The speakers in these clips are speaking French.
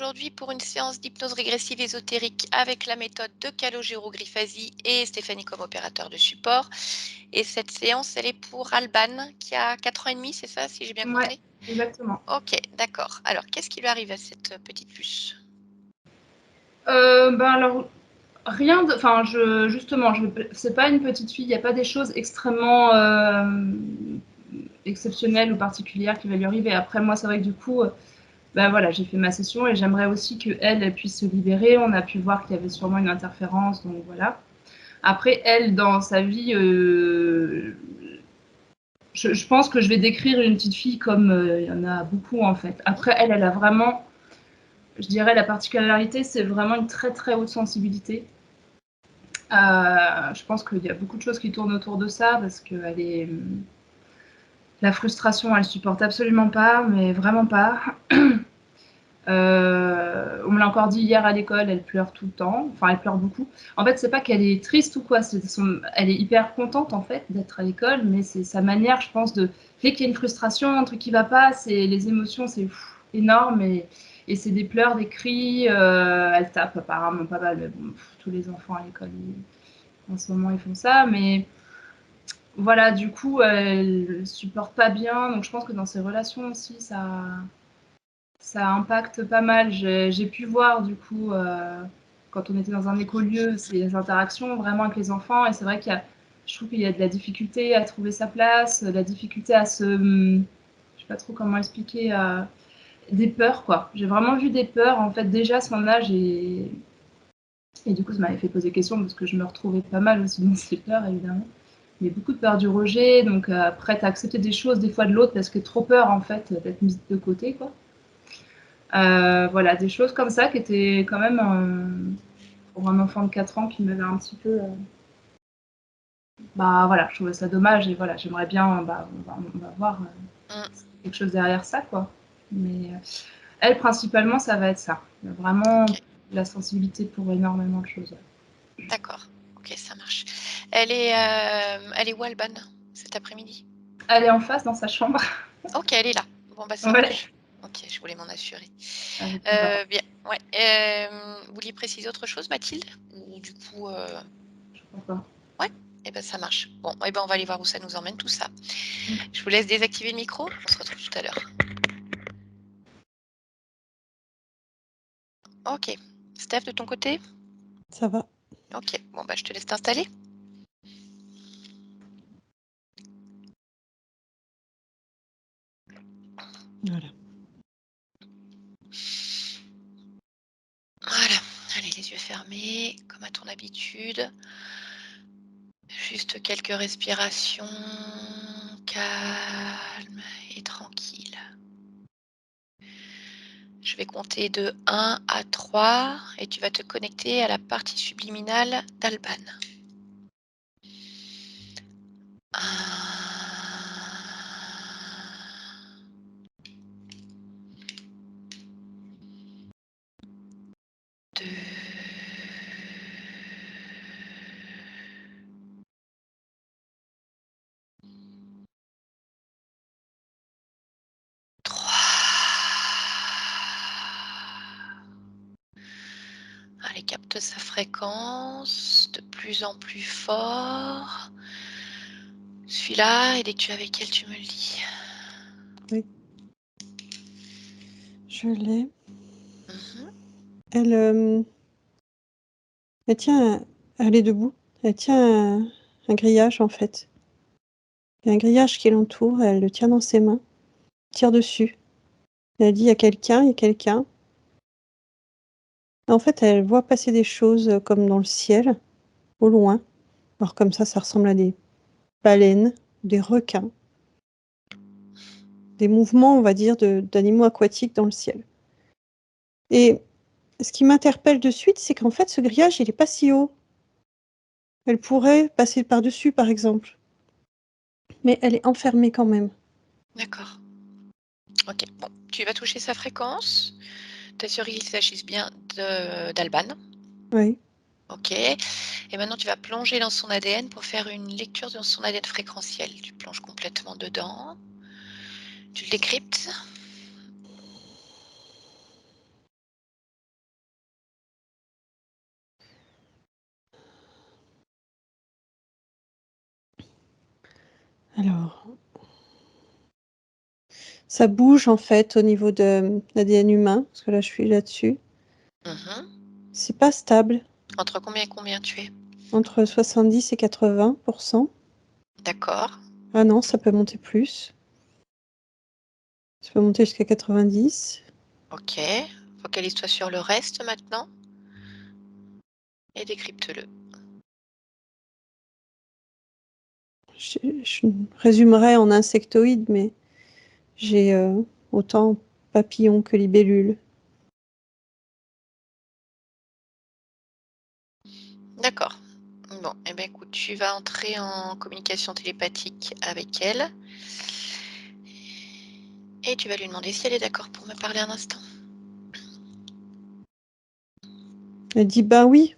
aujourd'hui pour une séance d'hypnose régressive ésotérique avec la méthode de Calogero Griffasi et Stéphanie comme opérateur de support. Et cette séance, elle est pour Alban qui a 4 ans et demi, c'est ça, si j'ai bien Ouais, compté? exactement. Ok, d'accord. Alors, qu'est-ce qui lui arrive à cette petite puce? Alors, rien de. Enfin, justement, c'est pas une petite fille, il n'y a pas des choses extrêmement exceptionnelles ou particulières qui va lui arriver. Après, moi, c'est vrai que du coup, voilà, j'ai fait ma session et j'aimerais aussi qu'elle puisse se libérer. On a pu voir qu'il y avait sûrement une interférence, donc voilà. Après, elle, dans sa vie, je pense que je vais décrire une petite fille comme il y en a beaucoup en fait. Après, elle a vraiment, je dirais, la particularité, c'est vraiment une très très haute sensibilité. Je pense qu'il y a beaucoup de choses qui tournent autour de ça parce qu'elle est. La frustration, elle supporte absolument pas, mais vraiment pas. On me l'a encore dit hier à l'école, elle pleure tout le temps. Enfin, elle pleure beaucoup. En fait, c'est pas qu'elle est triste ou quoi, elle est hyper contente en fait d'être à l'école, mais c'est sa manière, je pense, de. Dès qu'il y a une frustration, un truc qui va pas, les émotions, c'est énorme et c'est des pleurs, des cris. Elle tape apparemment pas mal, mais bon, tous les enfants à l'école, en ce moment, ils font ça, mais voilà, du coup, elle supporte pas bien. Donc, je pense que dans ses relations aussi, ça impacte pas mal. J'ai pu voir, du coup, quand on était dans un écolieu, ces interactions vraiment avec les enfants. Et c'est vrai je trouve qu'il y a de la difficulté à trouver sa place, de la difficulté à je sais pas trop comment expliquer, des peurs, quoi. J'ai vraiment vu des peurs, en fait, déjà à son âge. Et du coup, ça m'avait fait poser question parce que je me retrouvais pas mal aussi dans ces peurs, évidemment. Il y a beaucoup de peur du rejet, donc prête à accepter des choses des fois de l'autre parce que trop peur en fait d'être mise de côté, quoi. Voilà, des choses comme ça qui étaient quand même pour un enfant de 4 ans qui m'avait un petit peu. Voilà, je trouvais ça dommage et voilà, j'aimerais bien, on va voir quelque chose derrière ça, quoi. Mais elle, principalement, ça va être ça. Vraiment Ok, la sensibilité pour énormément de choses. d'accord. Ok, ça marche. Elle est où, Alban, cet après-midi? Elle est en face dans sa chambre. Ok, elle est là. Bon, bah, ça Ouais, marche. Ok, je voulais m'en assurer. avec son papa. Bien, ouais. Vous vouliez préciser autre chose, Mathilde? Ou du coup, Je crois pas. ouais? Eh ben, ça marche. Bon, eh ben, on va aller voir où ça nous emmène tout ça. Je vous laisse désactiver le micro. On se retrouve tout à l'heure. Ok. Steph, de ton côté? Ça va. Ok. Bon, bah, je te laisse t'installer. Voilà. Voilà. Allez, les yeux fermés, comme à ton habitude. Juste quelques respirations calmes et tranquilles. Je vais compter de 1 à 3 et tu vas te connecter à la partie subliminale d'Alban. 1, 2, 3. Allez, capte sa fréquence de plus en plus fort. Celui-là, et dès que tu es avec elle, tu me le dis. Oui. Je l'ai. Mhm. Elle tient, elle est debout. Elle tient un grillage en fait. Il y a un grillage qui l'entoure. Elle le tient dans ses mains. Tire dessus. Elle dit il y a quelqu'un. En fait, elle voit passer des choses comme dans le ciel, au loin. Alors comme ça ressemble à des baleines, des requins, des mouvements, on va dire, d'animaux aquatiques dans le ciel. Et ce qui m'interpelle de suite, c'est qu'en fait, ce grillage, il n'est pas si haut. Elle pourrait passer par-dessus, par exemple. Mais elle est enfermée quand même. D'accord. Ok, bon, tu vas toucher sa fréquence. T'assurer qu'il s'agisse bien d'Alban. Oui. Ok. Et maintenant, tu vas plonger dans son ADN pour faire une lecture de son ADN fréquentiel. Tu plonges complètement dedans. Tu le décryptes. Alors, ça bouge en fait au niveau de l'ADN humain, parce que là je suis là-dessus. Mhm. C'est pas stable, Entre combien et combien tu es? entre 70 et 80%. D'accord. Ah non, ça peut monter plus. Ça peut monter jusqu'à 90. Ok. Focalise-toi sur le reste maintenant et décrypte-le. Je résumerai en insectoïde, mais j'ai autant papillons que libellules. D'accord. Bon, eh ben écoute, tu vas entrer en communication télépathique avec elle et tu vas lui demander si elle est d'accord pour me parler un instant. Elle dit bah oui.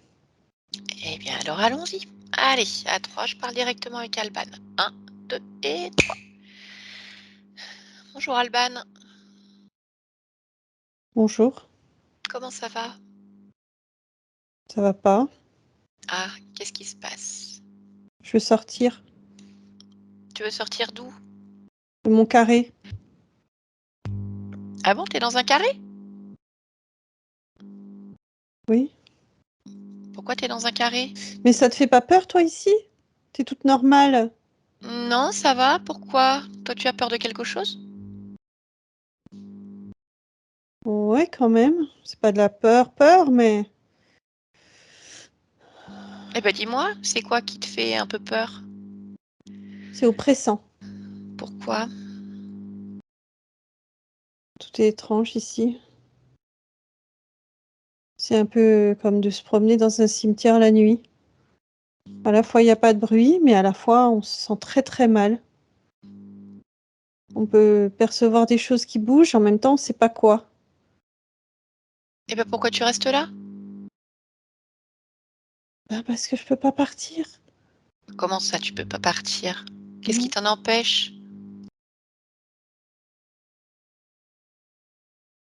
Eh bien alors allons-y. Allez, à 3, je parle directement avec Alban. 1, 2 et 3. Bonjour Alban, Bonjour, comment ça va? ça va pas. Ah, qu'est-ce qui se passe? Je veux sortir Tu veux sortir d'où? de mon carré. Ah bon, t'es dans un carré? Oui. Pourquoi t'es dans un carré? Mais ça te fait pas peur, toi, ici? T'es toute normale. Non, ça va, pourquoi? Toi, tu as peur de quelque chose? Ouais, quand même. C'est pas de la peur, peur, mais Eh ben dis-moi, c'est quoi qui te fait un peu peur? c'est oppressant. Pourquoi? Tout est étrange ici. C'est un peu comme de se promener dans un cimetière la nuit. À la fois, il n'y a pas de bruit, mais à la fois, on se sent très très mal. On peut percevoir des choses qui bougent, en même temps, on sait pas quoi. Eh ben pourquoi tu restes là? Ben, parce que je peux pas partir. Comment ça, tu peux pas partir? Qu'est-ce qui Non. t'en empêche?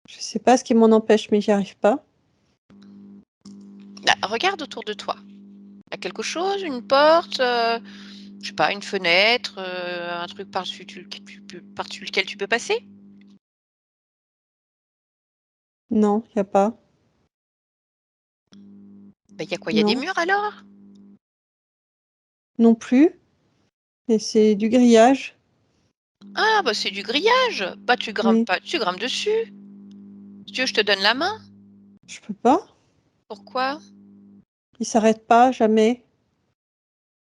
Je sais pas ce qui m'en empêche, mais j'y arrive pas. Ah, regarde autour de toi. Il y a quelque chose, une porte, je sais pas, une fenêtre, un truc par-dessus lequel tu peux passer? Non, il y a pas. Ben, il y a quoi? Il y a des Non, murs alors? non plus. Et c'est du grillage. Ah, bah c'est du grillage. Bah tu grimpes Oui, pas, tu grimpes dessus. Si tu veux, je te donne la main. je peux pas. Pourquoi? Il s'arrête pas, jamais.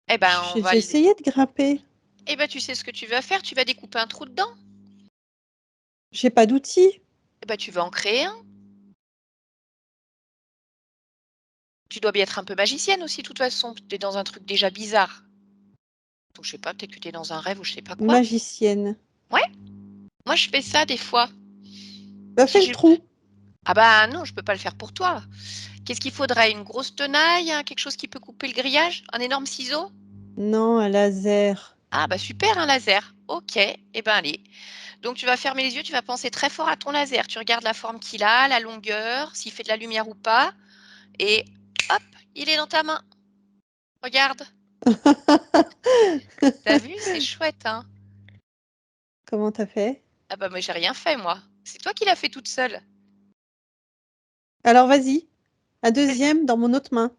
Eh ben, on va J'ai essayé de grimper. Eh ben, tu sais ce que tu vas faire? Tu vas découper un trou dedans. J'ai pas d'outils. Eh ben, tu vas en créer un. Tu dois bien être un peu magicienne aussi, de toute façon. Tu es dans un truc déjà bizarre. Donc, je sais pas, peut-être que tu es dans un rêve ou je sais pas quoi. Magicienne. Ouais, moi, je fais ça des fois. Bah, Si fais le j'ai... trou. Ah bah non, je peux pas le faire pour toi. Qu'est-ce qu'il faudrait? Une grosse tenaille, hein, quelque chose qui peut couper le grillage? Un énorme ciseau? Non, un laser. Ah bah super, un laser. Ok, eh ben allez. Donc tu vas fermer les yeux, tu vas penser très fort à ton laser. Tu regardes la forme qu'il a, la longueur, s'il fait de la lumière ou pas. Et hop, il est dans ta main. Regarde. T'as vu? C'est chouette, hein? Comment t'as fait? Ah bah moi j'ai rien fait, moi. C'est toi qui l'as fait toute seule. Alors vas-y. Un Vas-y. deuxième dans mon autre main.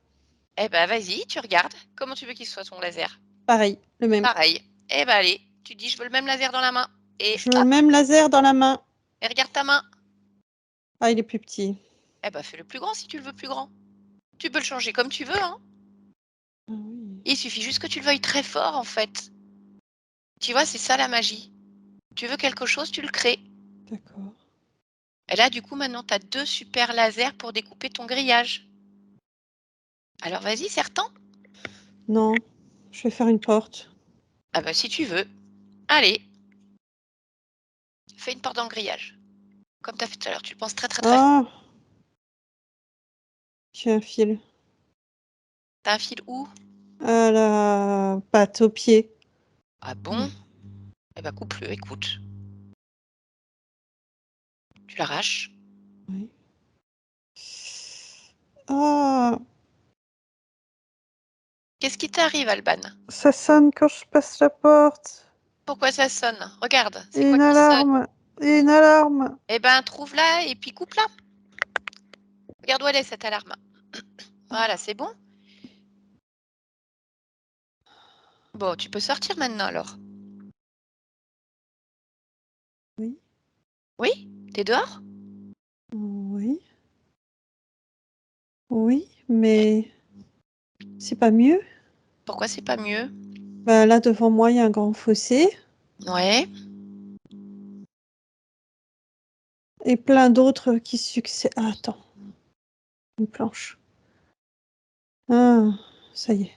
Eh ben vas-y, tu regardes. Comment tu veux qu'il soit ton laser? Pareil, le même. Pareil. Eh ben allez, tu dis je veux le même laser dans la main. Et Je veux le hop, même laser dans la main. et regarde ta main. Ah, il est plus petit. Eh ben fais-le plus grand si tu le veux plus grand. Tu peux le changer comme tu veux, hein. Ah oui, Il suffit juste que tu le veuilles très fort, en fait. Tu vois, c'est ça la magie. Tu veux quelque chose, tu le crées. d'accord. Et là, du coup, maintenant, tu as 2 super lasers pour découper ton grillage. Alors vas-y, serre-t'en. Non, je vais faire une porte. Ah bah si tu veux. Allez, fais une porte dans le grillage. Comme tu as fait tout à l'heure, tu le penses très très très fort. Ah, j'ai un fil. T'as un fil où? Ah la patte au pied. Ah bon? Eh ben coupe-le, écoute. Tu l'arraches. Oui. Ah, Qu'est-ce qui t'arrive, Alban? ça sonne quand je passe la porte. Pourquoi ça sonne? Regarde, c'est Et quoi une qui sonne? alarme. Et une alarme. Eh ben, trouve-la et puis coupe-la. Regarde où elle est, cette alarme. Voilà, c'est bon? Bon, tu peux sortir maintenant alors. Oui. Oui? T'es dehors? Oui. Oui, mais c'est pas mieux. Pourquoi c'est pas mieux? Bah, là, devant moi, il y a un grand fossé Ouais. et plein d'autres qui succèdent. Ah, attends, une planche. Ah, ça y est.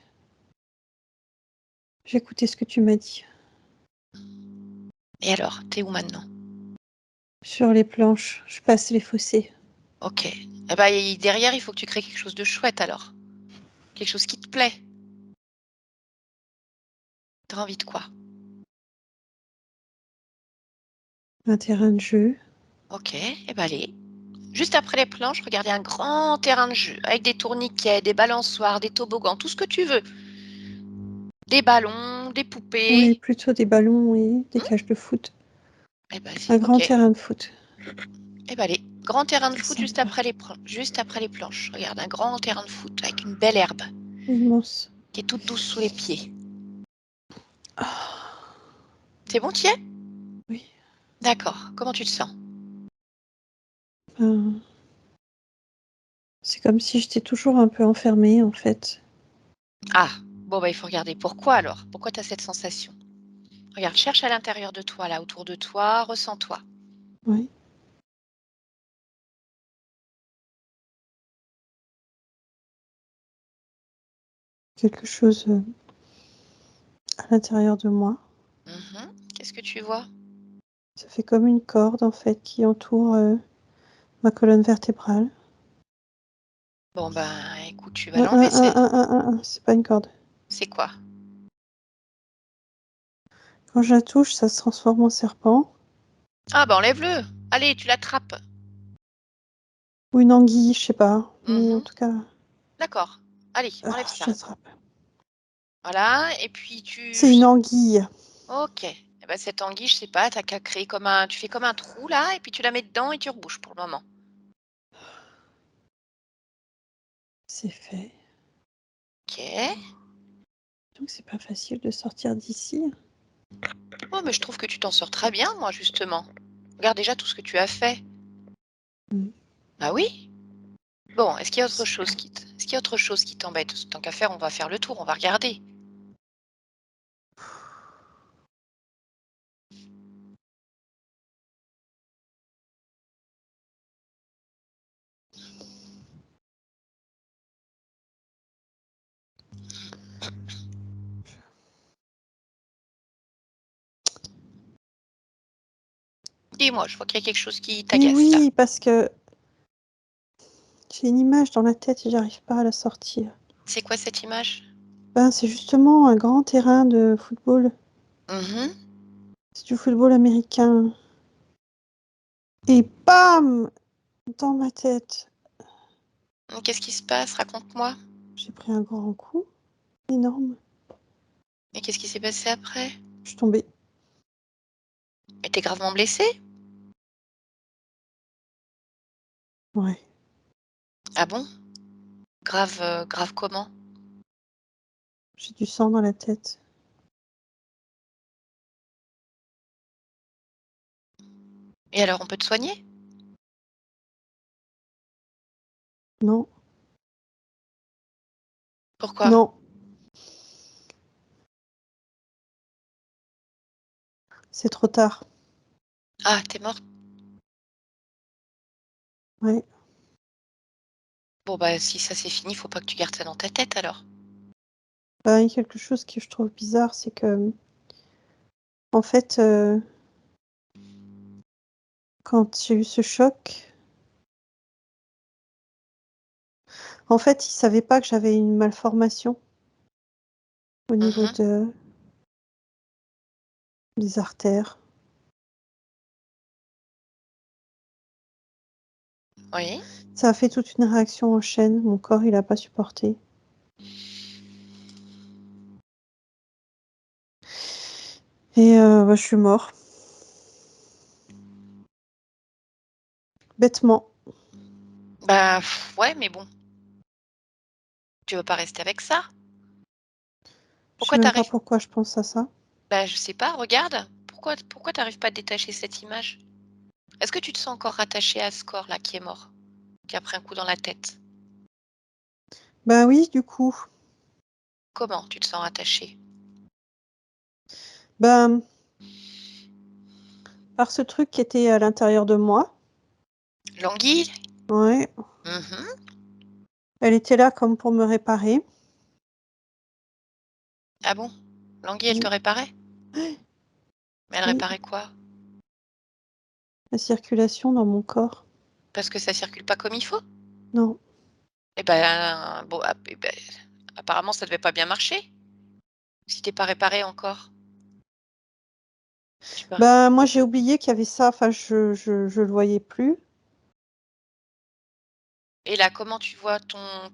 J'ai écouté ce que tu m'as dit. Et alors, t'es où maintenant? Sur les planches, je passe les fossés. Ok. Eh ben, derrière, il faut que tu crées quelque chose de chouette alors. Quelque chose qui te plaît. T'as envie de quoi? Un terrain de jeu. Ok. Eh ben, allez. Juste après les planches, regardez un grand terrain de jeu avec des tourniquets, des balançoires, des toboggans, tout ce que tu veux. Des ballons, des Oui, poupées. plutôt des ballons et des cages de foot. Eh ben, Un grand ok. terrain de foot. Eh ben, allez. Grand terrain de C'est foot sympa. juste après les planches. Regarde, un grand terrain de foot avec une belle herbe Immense. qui est toute douce sous les pieds. Ah, C'est bon, tu y es? oui. D'accord. Comment tu te sens? Ben, c'est comme si j'étais toujours un peu enfermée, en fait. Ah, bon, bah, il faut regarder pourquoi alors. Pourquoi tu as cette sensation? Regarde, cherche à l'intérieur de toi, là, autour de toi, ressens-toi. Oui. Quelque chose à l'intérieur de moi. Mhm. Qu'est-ce que tu vois? Ça fait comme une corde, en fait, qui entoure ma colonne vertébrale. Bon, ben, écoute, tu vas l'enlever. C'est pas une corde. C'est quoi? Quand je la touche, ça se transforme en serpent. Ah, ben, enlève-le. Allez, tu l'attrapes. Ou une anguille, je sais pas. Mais en Mhm. tout cas, D'accord. Allez, enlève ah, ça. j'attrape. Voilà, et puis C'est une anguille. Ok. Eh ben, cette anguille, je sais pas, t'as qu'à créer comme un... Tu fais comme un trou, là, et puis tu la mets dedans et tu rebouches pour le moment. C'est fait. Ok. Donc c'est pas facile de sortir d'ici. Oh, mais je trouve que tu t'en sors très bien, moi, justement. Regarde déjà tout ce que tu as fait. Mm. Bah oui. Bon, est-ce qu'il y a autre C'est chose bien. est-ce qu'il y a autre chose qui t'embête? Tant qu'à faire, on va faire le tour, on va regarder. Dis-moi, je vois qu'il y a quelque chose qui Mais t'agace là. oui, parce que j'ai une image dans la tête et j'arrive pas à la sortir. C'est quoi cette image? Ben, c'est justement un grand terrain de football. Mhm. C'est du football américain. Et bam! Dans ma tête, Qu'est-ce qui se passe? Raconte-moi. j'ai pris un grand coup, énorme. Et qu'est-ce qui s'est passé après? Je suis tombée. Et t'es gravement blessé? Ouais. Ah bon? Grave, grave comment? J'ai du sang dans la tête. Et alors, on peut te soigner? Non, Pourquoi? non, c'est trop tard. Ah, t'es morte? Ouais. Bon, bah, si ça c'est fini, faut pas que tu gardes ça dans ta tête alors. Ben, il y a quelque chose que je trouve bizarre, c'est que, en fait, quand j'ai eu ce choc, en fait, ils savaient pas que j'avais une malformation au niveau Mhm. des artères. Oui. Ça a fait toute une réaction en chaîne. Mon corps, il a pas supporté. Et je suis mort. Bêtement. Bah, ouais, mais bon, tu veux pas rester avec ça? Je sais Pourquoi même pas t'arrives pourquoi je pense à ça. Bah, je sais pas, regarde. Pourquoi t'arrives pas à détacher cette image? Est-ce que tu te sens encore rattaché à ce corps-là qui est mort, qui a pris un coup dans la tête? Ben oui, du coup. Comment tu te sens rattaché? Ben, par ce truc qui était à l'intérieur de moi. L'anguille? Ouais. Mmh. Elle était là comme pour me réparer. Ah bon? L'anguille, elle te Oui. réparait? Mais elle Oui. réparait quoi? La circulation dans mon corps. Parce que ça circule pas comme il faut? Non. Eh ben, bon, apparemment ça devait pas bien marcher, si tu pas réparé encore. Tu pas Ben, moi, j'ai oublié qu'il y avait ça. Enfin, je le voyais plus. Et là, comment tu vois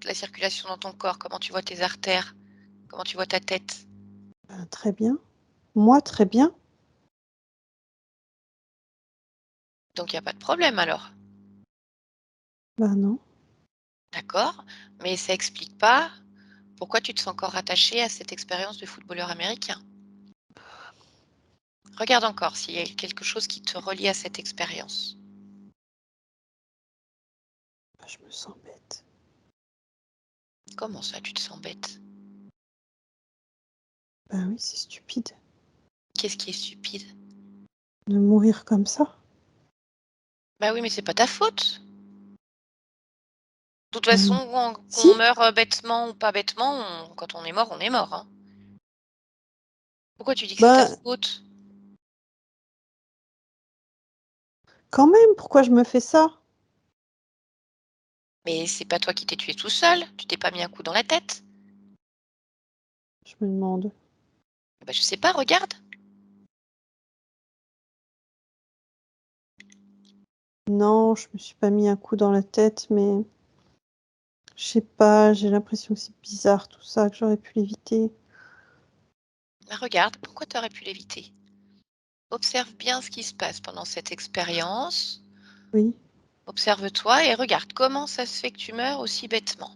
la circulation dans ton corps? Comment tu vois tes artères? Comment tu vois ta tête? Ben, très bien. Moi, très bien. Donc il y a pas de problème alors, Ben non. d'accord? Mais ça explique pas pourquoi tu te sens encore rattaché à cette expérience de footballeur américain. Regarde encore s'il y a quelque chose qui te relie à cette expérience. Ben, je me sens bête. Comment ça, tu te sens bête? Ben oui, c'est stupide Qu'est-ce qui est stupide? de mourir comme ça. Bah oui, mais c'est pas ta faute. De toute Ben façon, non. Si, qu'on meure, bêtement ou pas bêtement, quand on est mort, hein. Pourquoi tu dis que c'est ta ben faute? quand même, pourquoi je me fais ça? Mais c'est pas toi qui t'es tué tout seul, tu t'es pas mis un coup dans la tête? Je me demande. Bah, je sais pas, regarde. Non, je me suis pas mis un coup dans la tête, mais je sais pas, j'ai l'impression que c'est bizarre tout ça, que j'aurais pu l'éviter. Bah, regarde, pourquoi tu aurais pu l'éviter? Observe bien ce qui se passe pendant cette expérience. Oui. Observe-toi et regarde comment ça se fait que tu meurs aussi bêtement.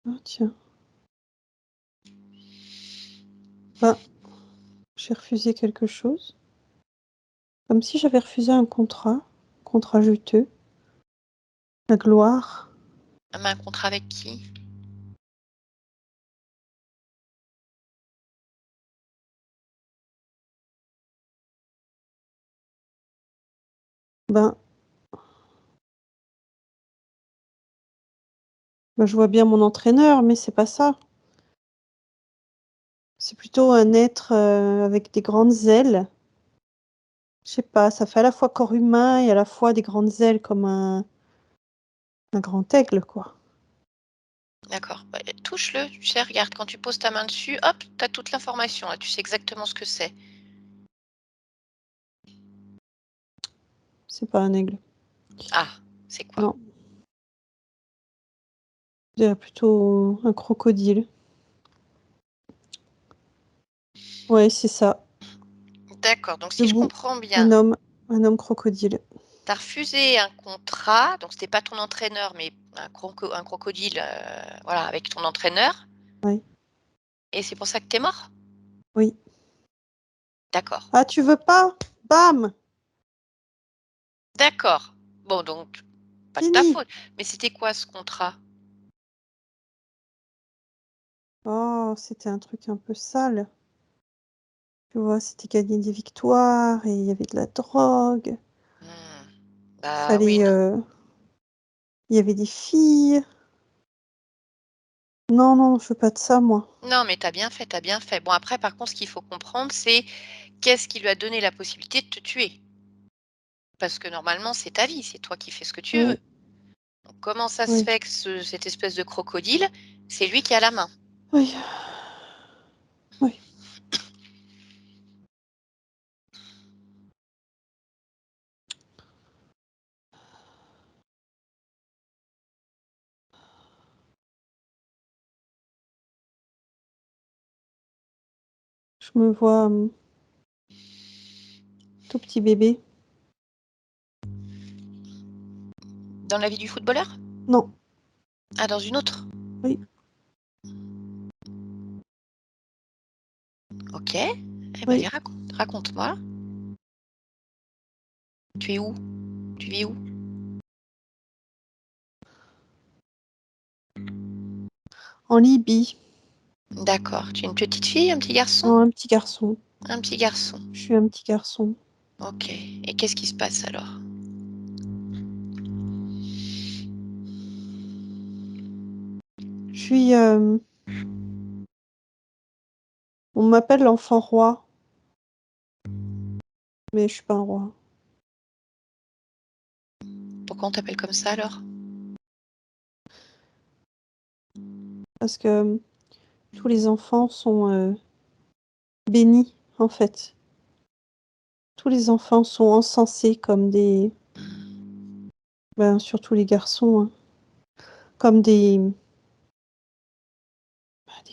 Ah tiens. Ben, j'ai refusé quelque chose. Comme si j'avais refusé un contrat juteux, la gloire. Un contrat avec qui? Ben, je vois bien mon entraîneur, mais c'est pas ça. C'est plutôt un être, avec des grandes ailes. Je sais pas, ça fait à la fois corps humain et à la fois des grandes ailes comme un grand aigle, quoi. D'accord. Bah, touche-le, tu sais, regarde, quand tu poses ta main dessus, hop, tu as toute l'information là, tu sais exactement ce que c'est. C'est pas un aigle. Ah, c'est quoi? Non, je dirais plutôt un crocodile. Ouais, c'est ça. D'accord, donc si je Debout, comprends bien, un homme un homme crocodile. tu as refusé un contrat, donc c'était pas ton entraîneur, mais un crocodile, voilà, avec ton entraîneur Oui, et c'est pour ça que tu es mort? oui. D'accord. «Ah, tu veux pas? Bam! D'accord. Bon donc, pas de ta Fini!» faute. Mais c'était quoi ce contrat? Oh, c'était un truc un peu sale. Tu vois? C'était gagner des victoires et il y avait de la drogue. Mmh. Bah oui, Fallait, non. il y avait des filles. Non, non, je veux pas de ça moi. Non, mais tu as bien fait, tu as bien fait. Bon après par contre, ce qu'il faut comprendre, c'est qu'est-ce qui lui a donné la possibilité de te tuer? Parce que normalement, c'est ta vie, c'est toi qui fais ce que tu veux. Oui, Donc comment ça se oui, fait que cette espèce de crocodile, c'est lui qui a la main? oui, oui. Je me vois tout petit bébé. Dans la vie du footballeur? Non, Ah, dans une autre? oui. Ok. Eh ben, Oui. allez, raconte-moi. Tu es où? Tu vis où? En Libye. D'accord. Tu es une petite fille, un petit garçon? Non, un petit garçon. Un petit garçon. Je suis un petit garçon. Ok. Et qu'est-ce qui se passe alors? Je suis... On m'appelle l'enfant roi. Mais je suis pas un roi. Pourquoi on t'appelle comme ça alors? Parce que tous les enfants sont bénis, en fait. Tous les enfants sont encensés comme des... Ben, surtout les garçons, hein. Comme des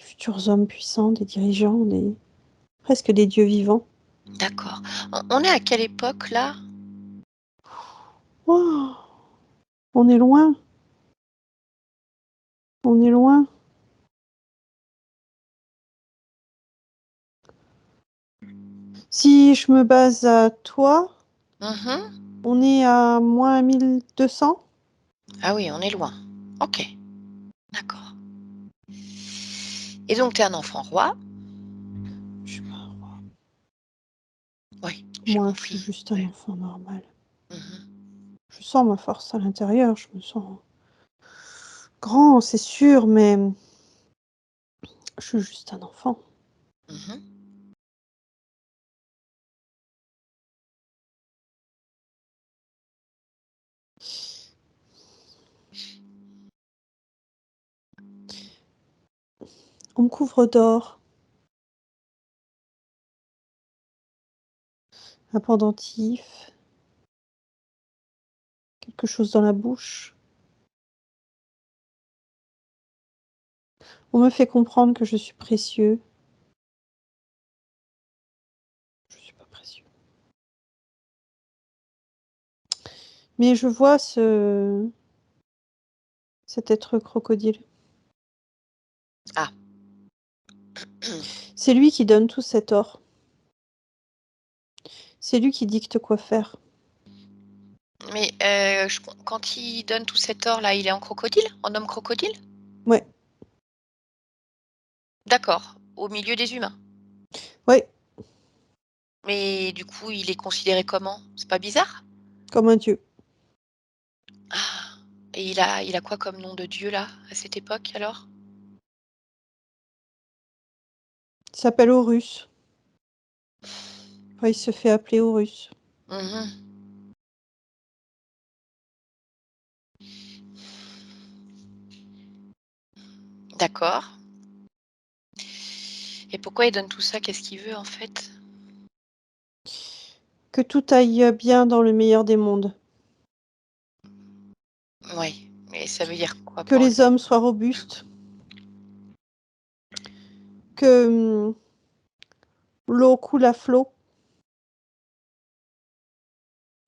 futurs hommes puissants, des dirigeants, presque des dieux vivants. D'accord. On est à quelle époque là? Wow, on est loin. On est loin. Si je me base à toi, Mhm. on est à moins 1200. Ah oui, on est loin. Ok. D'accord. Et donc, tu es un enfant roi? Je suis pas un roi. Oui, j'ai Moi, je suis compris. juste un Ouais. enfant normal. Mhm. Je sens ma force à l'intérieur. Je me sens grand, c'est sûr, mais je suis juste un enfant. Mhm. On me couvre d'or, un pendentif, quelque chose dans la bouche. On me fait comprendre que je suis précieux. Je suis pas précieux. Mais je vois cet être crocodile. Ah. C'est lui qui donne tout cet or. C'est lui qui dicte quoi faire. Mais quand il donne tout cet or là, il est en crocodile? En homme crocodile? Ouais, D'accord. Au milieu des humains. ouais, Mais du coup, il est considéré comment? C'est pas bizarre? comme un dieu. Ah. Et il a quoi comme nom de dieu là, à cette époque alors? Il s'appelle Horus. Enfin, il se fait appeler Horus. Mhm. D'accord. Et pourquoi il donne tout ça? Qu'est-ce qu'il veut en fait? Que tout aille bien dans le meilleur des mondes. Oui. Mais ça veut dire quoi Que pour lui? les hommes soient robustes. Que l'eau coule à flot.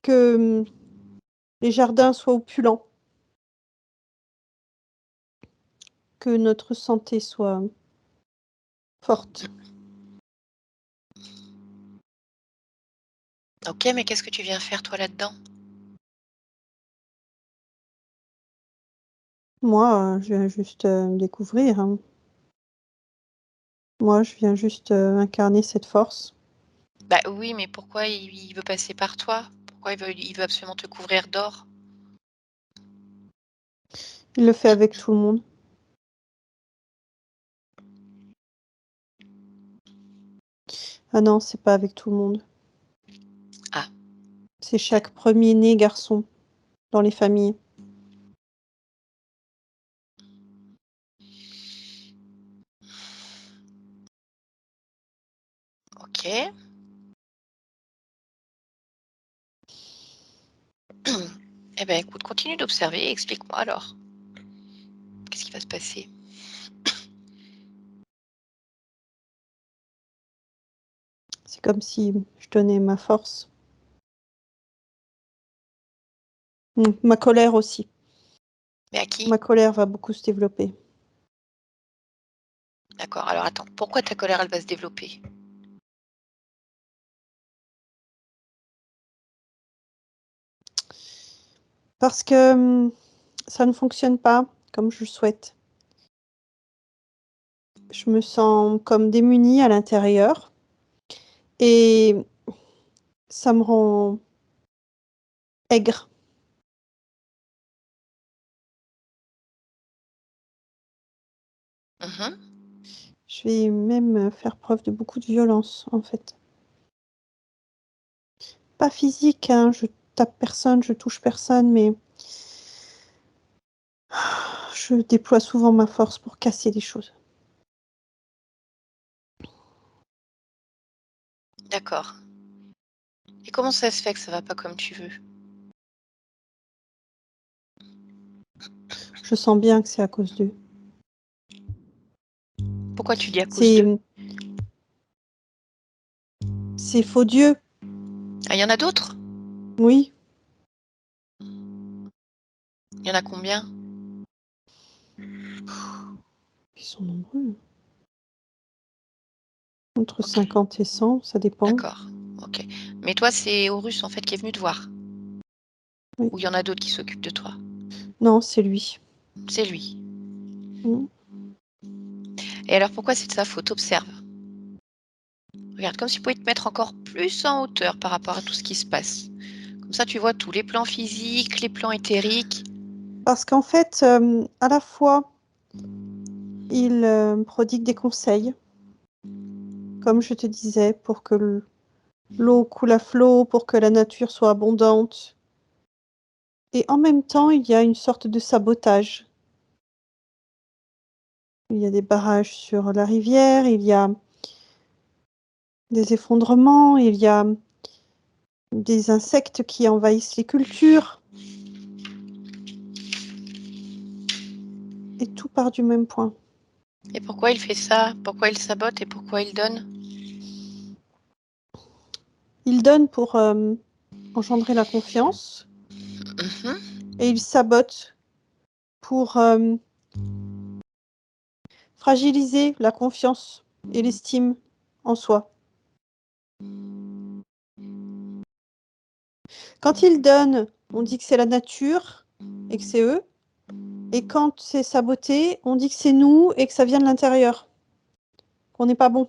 Que les jardins soient opulents. Que notre santé soit forte. Ok, mais qu'est-ce que tu viens faire toi là-dedans? Moi, je viens juste découvrir, hein. Moi, je viens juste incarner cette force. Bah oui, mais pourquoi il veut passer par toi? Pourquoi il veut absolument te couvrir d'or? Il le fait avec tout le monde. Ah non, c'est pas avec tout le monde. Ah. C'est chaque premier-né garçon dans les familles. Ok. Eh ben écoute, continue d'observer, explique-moi alors. Qu'est-ce qui va se passer? C'est comme si je donnais ma force. Ma colère aussi. Mais à qui? Ma colère va beaucoup se développer. D'accord, alors attends, pourquoi ta colère, elle va se développer? Parce que ça ne fonctionne pas comme je le souhaite. Je me sens comme démunie à l'intérieur et ça me rend aigre. Mmh. Je vais même faire preuve de beaucoup de violence, en fait. Pas physique, hein, je tape personne, je touche personne, mais je déploie souvent ma force pour casser des choses. D'accord. Et comment ça se fait que ça va pas comme tu veux? Je sens bien que c'est à cause d'eux. Pourquoi tu dis à cause C'est d'eux? c'est faux Dieu, Ah, il y en a d'autres? oui. Il y en a combien? Ils sont nombreux. Entre OK, 50 et 100, ça dépend. d'accord, OK. Mais toi, c'est Horus, en fait, qui est venu te voir? Oui. Ou il y en a d'autres qui s'occupent de toi? Non, c'est lui. C'est lui. Mmh. Et alors pourquoi c'est de sa faute? Observe. Regarde, comme si tu pouvais te mettre encore plus en hauteur par rapport à tout ce qui se passe. Comme ça, tu vois tous les plans physiques, les plans éthériques. Parce qu'en fait, à la fois, il me prodigue des conseils, comme je te disais, pour que l'eau coule à flot, pour que la nature soit abondante. Et en même temps, il y a une sorte de sabotage. Il y a des barrages sur la rivière, il y a des effondrements, il y a des insectes qui envahissent les cultures. Et tout part du même point. Et pourquoi il fait ça? Pourquoi il sabote et pourquoi il donne? Il donne pour engendrer la confiance Mhm. et il sabote pour fragiliser la confiance et l'estime en soi. Quand il donne, on dit que c'est la nature et que c'est eux. Et quand c'est saboté, on dit que c'est nous et que ça vient de l'intérieur, qu'on n'est pas bon.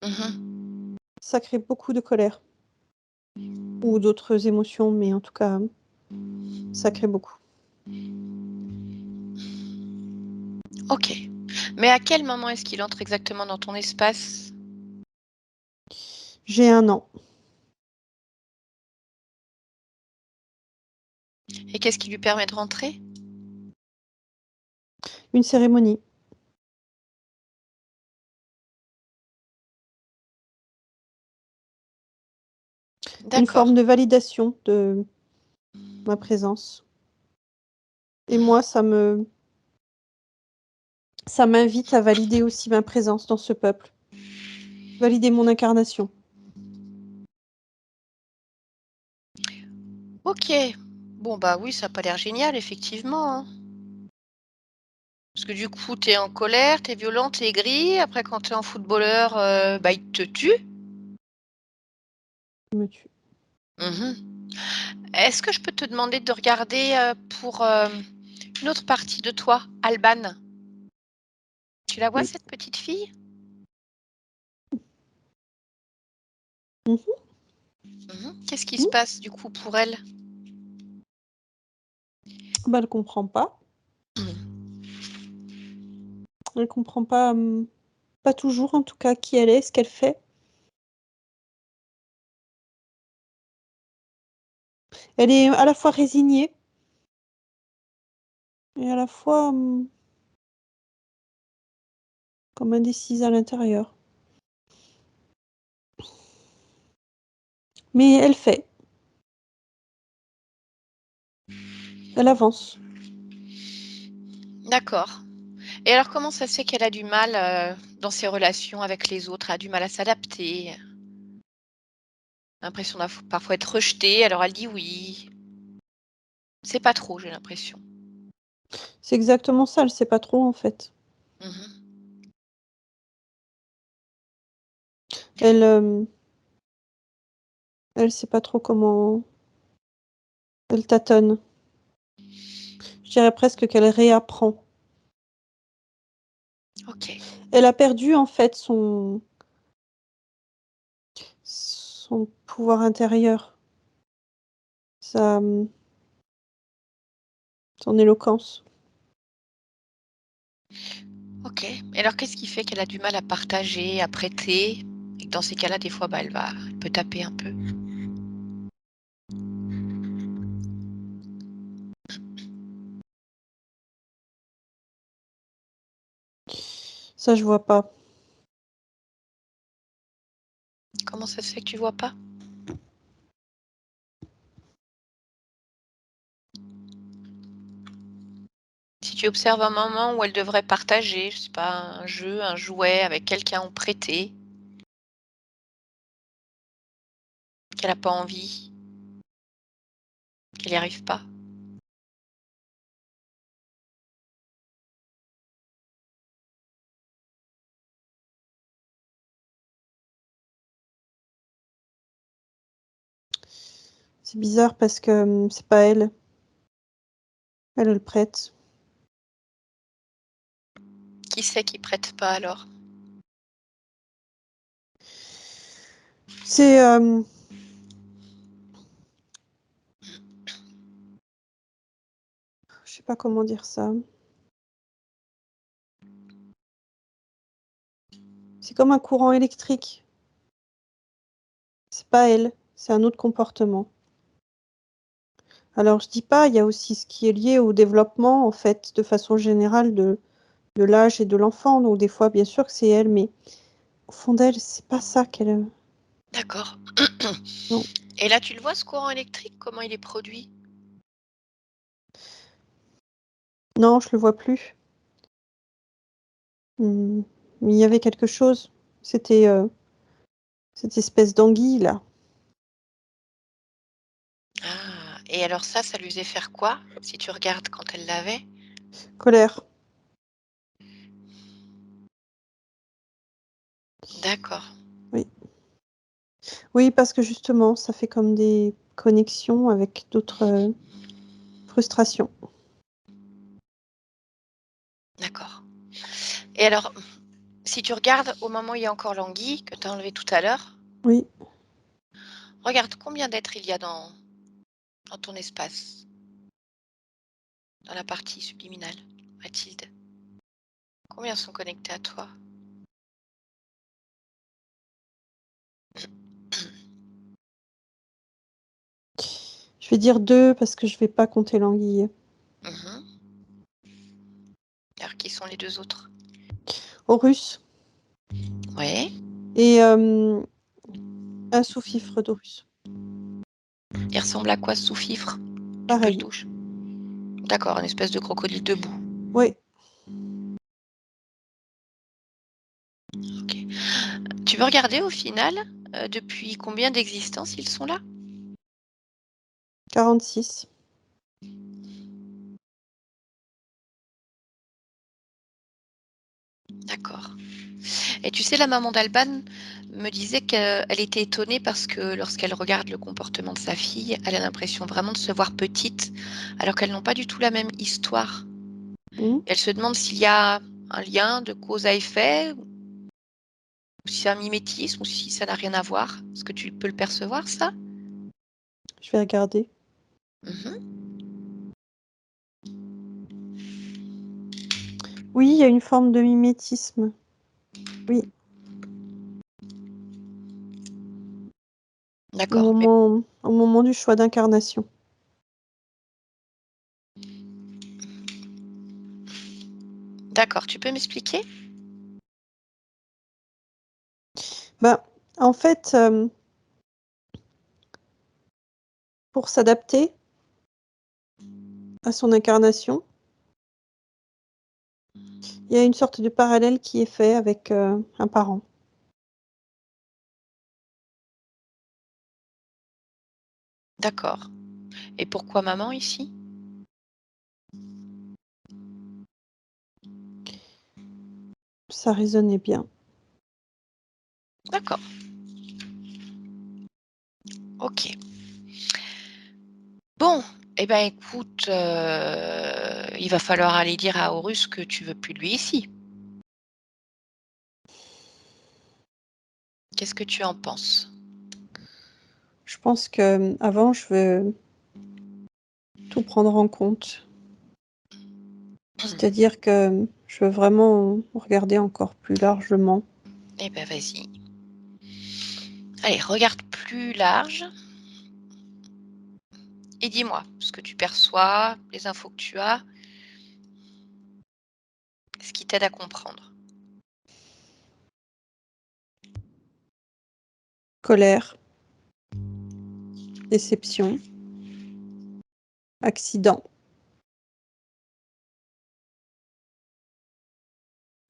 Mhm. Ça crée beaucoup de colère ou d'autres émotions, mais en tout cas, ça crée beaucoup. Ok. Mais à quel moment est-ce qu'il entre exactement dans ton espace? J'ai 1 an, Et qu'est-ce qui lui permet de rentrer? une cérémonie, une D'accord. forme de validation de ma présence. Et moi, ça m'invite à valider aussi ma présence dans ce peuple, valider mon incarnation. Ok. Bon, bah oui, ça n'a pas l'air génial, effectivement, hein. Parce que du coup, tu es en colère, tu es violent, tu es aigri. Après, quand tu es en footballeur, bah, il te tue. Je me tue. Mhm. Est-ce que je peux te demander de regarder pour une autre partie de toi, Alban? Tu la vois, Oui. cette petite fille? Mhm. Mhm. Qu'est-ce qui se Mhm. passe du coup pour elle? Bah, elle comprend pas. Mhm. Elle comprend pas toujours en tout cas qui elle est, ce qu'elle fait. Elle est à la fois résignée et à la fois comme indécise à l'intérieur. Mais elle fait, elle avance. D'accord. Et alors, comment ça se fait qu'elle a du mal dans ses relations avec les autres, elle a du mal à s'adapter? L'impression parfois être rejetée, alors elle dit oui. C'est pas trop, j'ai l'impression. C'est exactement ça, elle sait pas trop, en fait. Mmh. Elle, elle sait pas trop comment elle tâtonne. Je dirais presque qu'elle réapprend. OK. Elle a perdu, en fait, son pouvoir intérieur, sa, son éloquence. OK. Et alors qu'est-ce qui fait qu'elle a du mal à partager, à prêter et que dans ces cas-là, des fois, bah, elle peut taper un peu? Ça, je vois pas. Comment ça se fait que tu vois pas? Si tu observes un moment où elle devrait partager, je sais pas, un jeu, un jouet avec quelqu'un ou prêter, qu'elle a pas envie, qu'elle y arrive pas. C'est bizarre parce que, c'est pas elle. Elle prête. Qui c'est qui prête pas alors? C'est, je sais pas comment dire ça. C'est comme un courant électrique. C'est pas elle, c'est un autre comportement. Alors je dis pas, il y a aussi ce qui est lié au développement, en fait, de façon générale de l'âge et de l'enfant, donc des fois, bien sûr que c'est elle, mais au fond d'elle, c'est pas ça qu'elle, D'accord. non. Et là, tu le vois ce courant électrique, comment il est produit? Non, je le vois plus. Mais il y avait quelque chose. C'était, cette espèce d'anguille là, Ah, et alors ça lui faisait faire quoi, si tu regardes quand elle l'avait? colère. D'accord, Oui. Oui, parce que justement, ça fait comme des connexions avec d'autres, frustrations. d'accord. Et alors, si tu regardes au moment où il y a encore l'anguille que tu as enlevée tout à l'heure, Oui, regarde combien d'êtres il y a dans ton espace, dans la partie subliminale, Mathilde? Combien sont connectés à toi? je vais dire 2 parce que je vais pas compter l'anguille. Mmh. Alors qui sont les 2 autres? Horus Ouais. et un sous-fifre d'Horus. Il ressemble à quoi ce sous-fifre? Tu peux le Pareil. toucher? D'accord, une espèce de crocodile debout. Oui, OK. Tu veux regarder au final, depuis combien d'existences ils sont là? 46. D'accord. Et tu sais, la maman d'Alban me disait qu'elle était étonnée parce que lorsqu'elle regarde le comportement de sa fille, elle a l'impression vraiment de se voir petite, alors qu'elles n'ont pas du tout la même histoire. Mmh. Elle se demande s'il y a un lien de cause à effet, ou si c'est un mimétisme ou si ça n'a rien à voir. Est-ce que tu peux le percevoir ça? Je vais regarder. Mmh. Oui, il y a une forme de mimétisme. Oui, D'accord, mais au moment du choix d'incarnation. d'accord, tu peux m'expliquer? Ben, en fait, pour s'adapter à son incarnation, il y a une sorte de parallèle qui est fait avec, un parent. D'accord. Et pourquoi maman ici? Ça résonnait bien. D'accord. OK. Bon, eh ben, écoute, il va falloir aller dire à Horus que tu veux plus de lui ici. Qu'est-ce que tu en penses? Je pense que avant, je veux tout prendre en compte. C'est-à-dire que je veux vraiment regarder encore plus largement. Eh ben, vas-y. Allez, regarde plus large et dis-moi ce que tu perçois, les infos que tu as, ce qui t'aide à comprendre. Colère, déception, accident,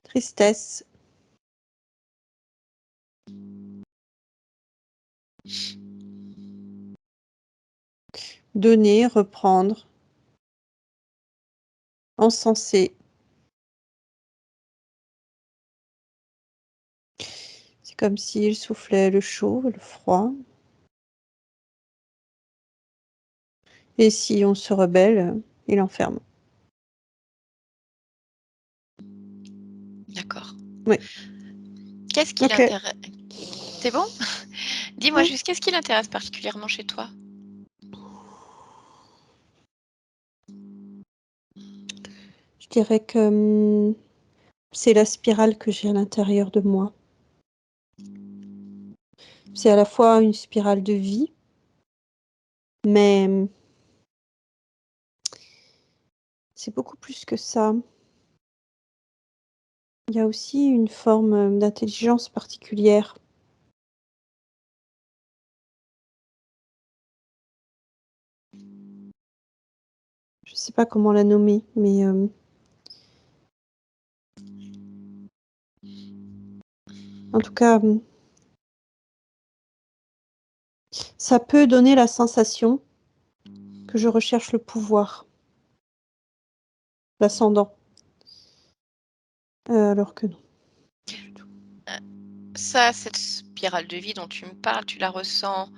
tristesse, donner, reprendre, encenser. C'est comme s'il soufflait le chaud, le froid. Et si on se rebelle, il enferme. D'accord. Oui. Qu'est-ce qui Ok. l'intéresse? C'est bon? Dis-moi Oui. juste, qu'est-ce qui l'intéresse particulièrement chez toi? Je dirais que c'est la spirale que j'ai à l'intérieur de moi. C'est à la fois une spirale de vie, mais c'est beaucoup plus que ça. Il y a aussi une forme d'intelligence particulière. Je ne sais pas comment la nommer, mais en tout cas, ça peut donner la sensation que je recherche le pouvoir, l'ascendant, alors que non. Ça, cette spirale de vie dont tu me parles, tu la ressens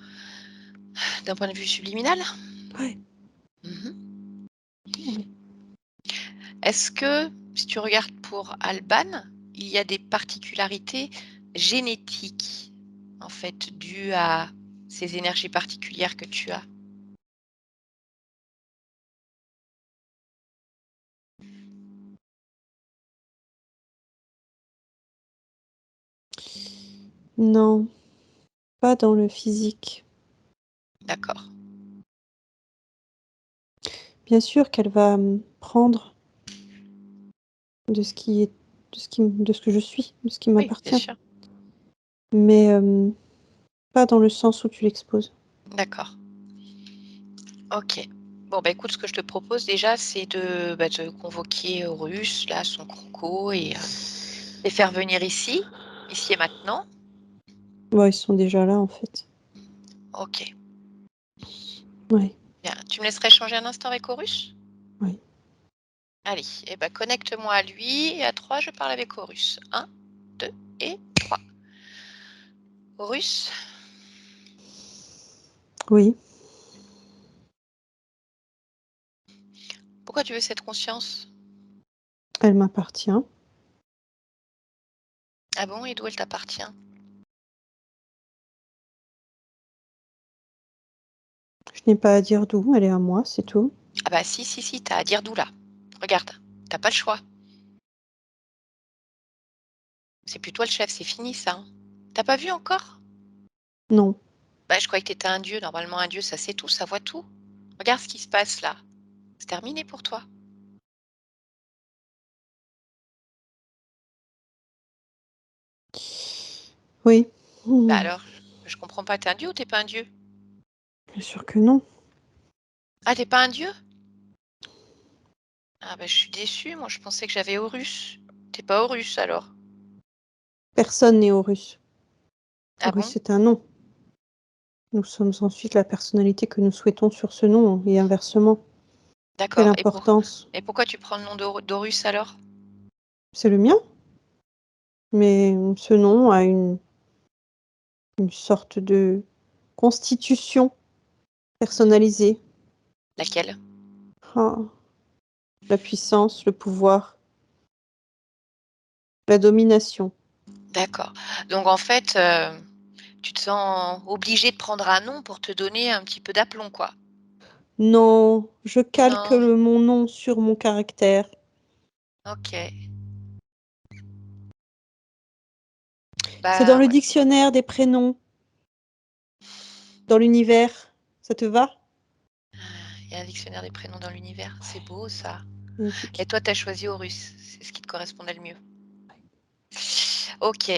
d'un point de vue subliminal? Ouais. Mmh. Oui. Est-ce que, si tu regardes pour Alban, il y a des particularités génétiques, en fait, dues à ces énergies particulières que tu as? Non, pas dans le physique. D'accord. Bien sûr qu'elle va prendre de ce qui est, de ce que je suis, de ce qui Oui, bien m'appartient, sûr. mais pas dans le sens où tu l'exposes. D'accord. OK. Bon, bah, écoute, ce que je te propose déjà, c'est de convoquer Horus, là, son croco et les faire venir ici et maintenant. Ouais, ils sont déjà là en fait. OK. Ouais, Bien. Tu me laisserais échanger un instant avec Horus? ouais. Allez, eh ben, connecte-moi à lui et à 3, je parle avec Horus. 1, 2 et 3. Horus, Oui, pourquoi tu veux cette conscience? elle m'appartient. Ah bon, et d'où elle t'appartient? Je n'ai pas à dire d'où, elle est à moi, c'est tout. Ah bah si, t'as à dire d'où là. Regarde, t'as pas le choix. C'est plus toi le chef, c'est fini ça, hein. Tu pas vu encore? Non. Bah, je croyais que t'étais un dieu. Normalement, un dieu, ça sait tout, ça voit tout. Regarde ce qui se passe là. C'est terminé pour toi. Oui. Bah alors, je comprends pas, t'es un dieu ou t'es pas un dieu? Bien sûr que non. Ah, t'es pas un dieu? Ah bah je suis déçue, moi je pensais que j'avais Horus. T'es pas Horus alors? Personne n'est Horus. Ah Horus, bon? c'est un nom. Nous sommes ensuite la personnalité que nous souhaitons sur ce nom, et inversement. Quelle D'accord. importance? Et pourquoi tu prends le nom d'Horus alors? C'est le mien, mais ce nom a une sorte de constitution personnalisée. Laquelle? Ah, la puissance, le pouvoir, la domination. D'accord. Donc en fait, tu te sens obligé de prendre un nom pour te donner un petit peu d'aplomb, quoi? Non, je calque Non? mon nom sur mon caractère. OK. C'est dans Bah, le ouais. dictionnaire des prénoms, dans l'univers. Ça te va? Il y a un dictionnaire des prénoms dans l'univers. C'est beau ça. Et Magnifique. toi, tu as choisi Horus. C'est ce qui te correspondait le mieux. OK.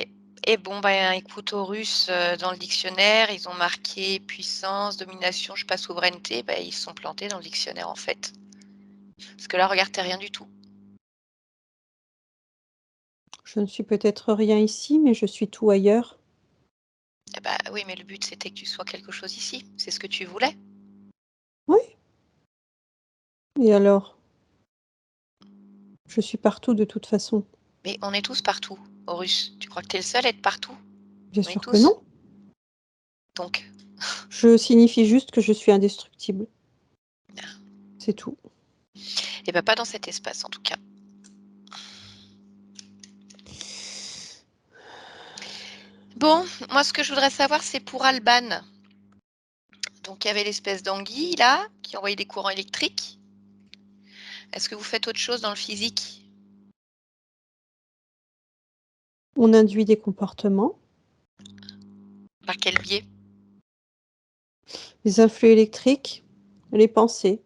Et bon, ben, écoute, Horus, dans le dictionnaire, ils ont marqué puissance, domination, je sais pas, souveraineté. Bah, ils se sont plantés dans le dictionnaire, en fait. Parce que là, regarde, tu rien du tout. Je ne suis peut-être rien ici, mais je suis tout ailleurs. Eh bah, oui, mais le but, c'était que tu sois quelque chose ici. C'est ce que tu voulais. Oui. Et alors? Je suis partout de toute façon. Mais on est tous partout, Horus. Tu crois que tu es le seul à être partout? Bien On est sûr que tous. non. Donc, Je signifie juste que je suis indestructible. C'est tout. eh ben, pas dans cet espace, en tout cas. Bon, moi, ce que je voudrais savoir, c'est pour Alban. Donc, il y avait l'espèce d'anguille, là, qui envoyait des courants électriques. Est-ce que vous faites autre chose dans le physique? On induit des comportements, Par quel biais? les influx électriques, les pensées.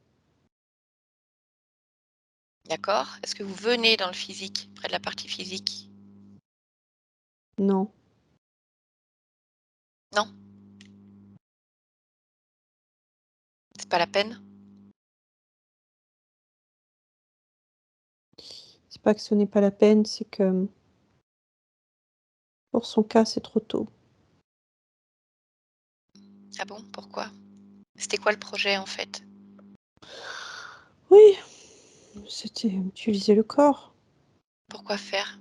D'accord? Est-ce que vous venez dans le physique, près de la partie physique? Non. Non? C'est pas la peine? C'est pas que ce n'est pas la peine, c'est que pour son cas, c'est trop tôt. Ah bon? Pourquoi? C'était quoi le projet, en fait? Oui, c'était utiliser le corps. Pourquoi faire?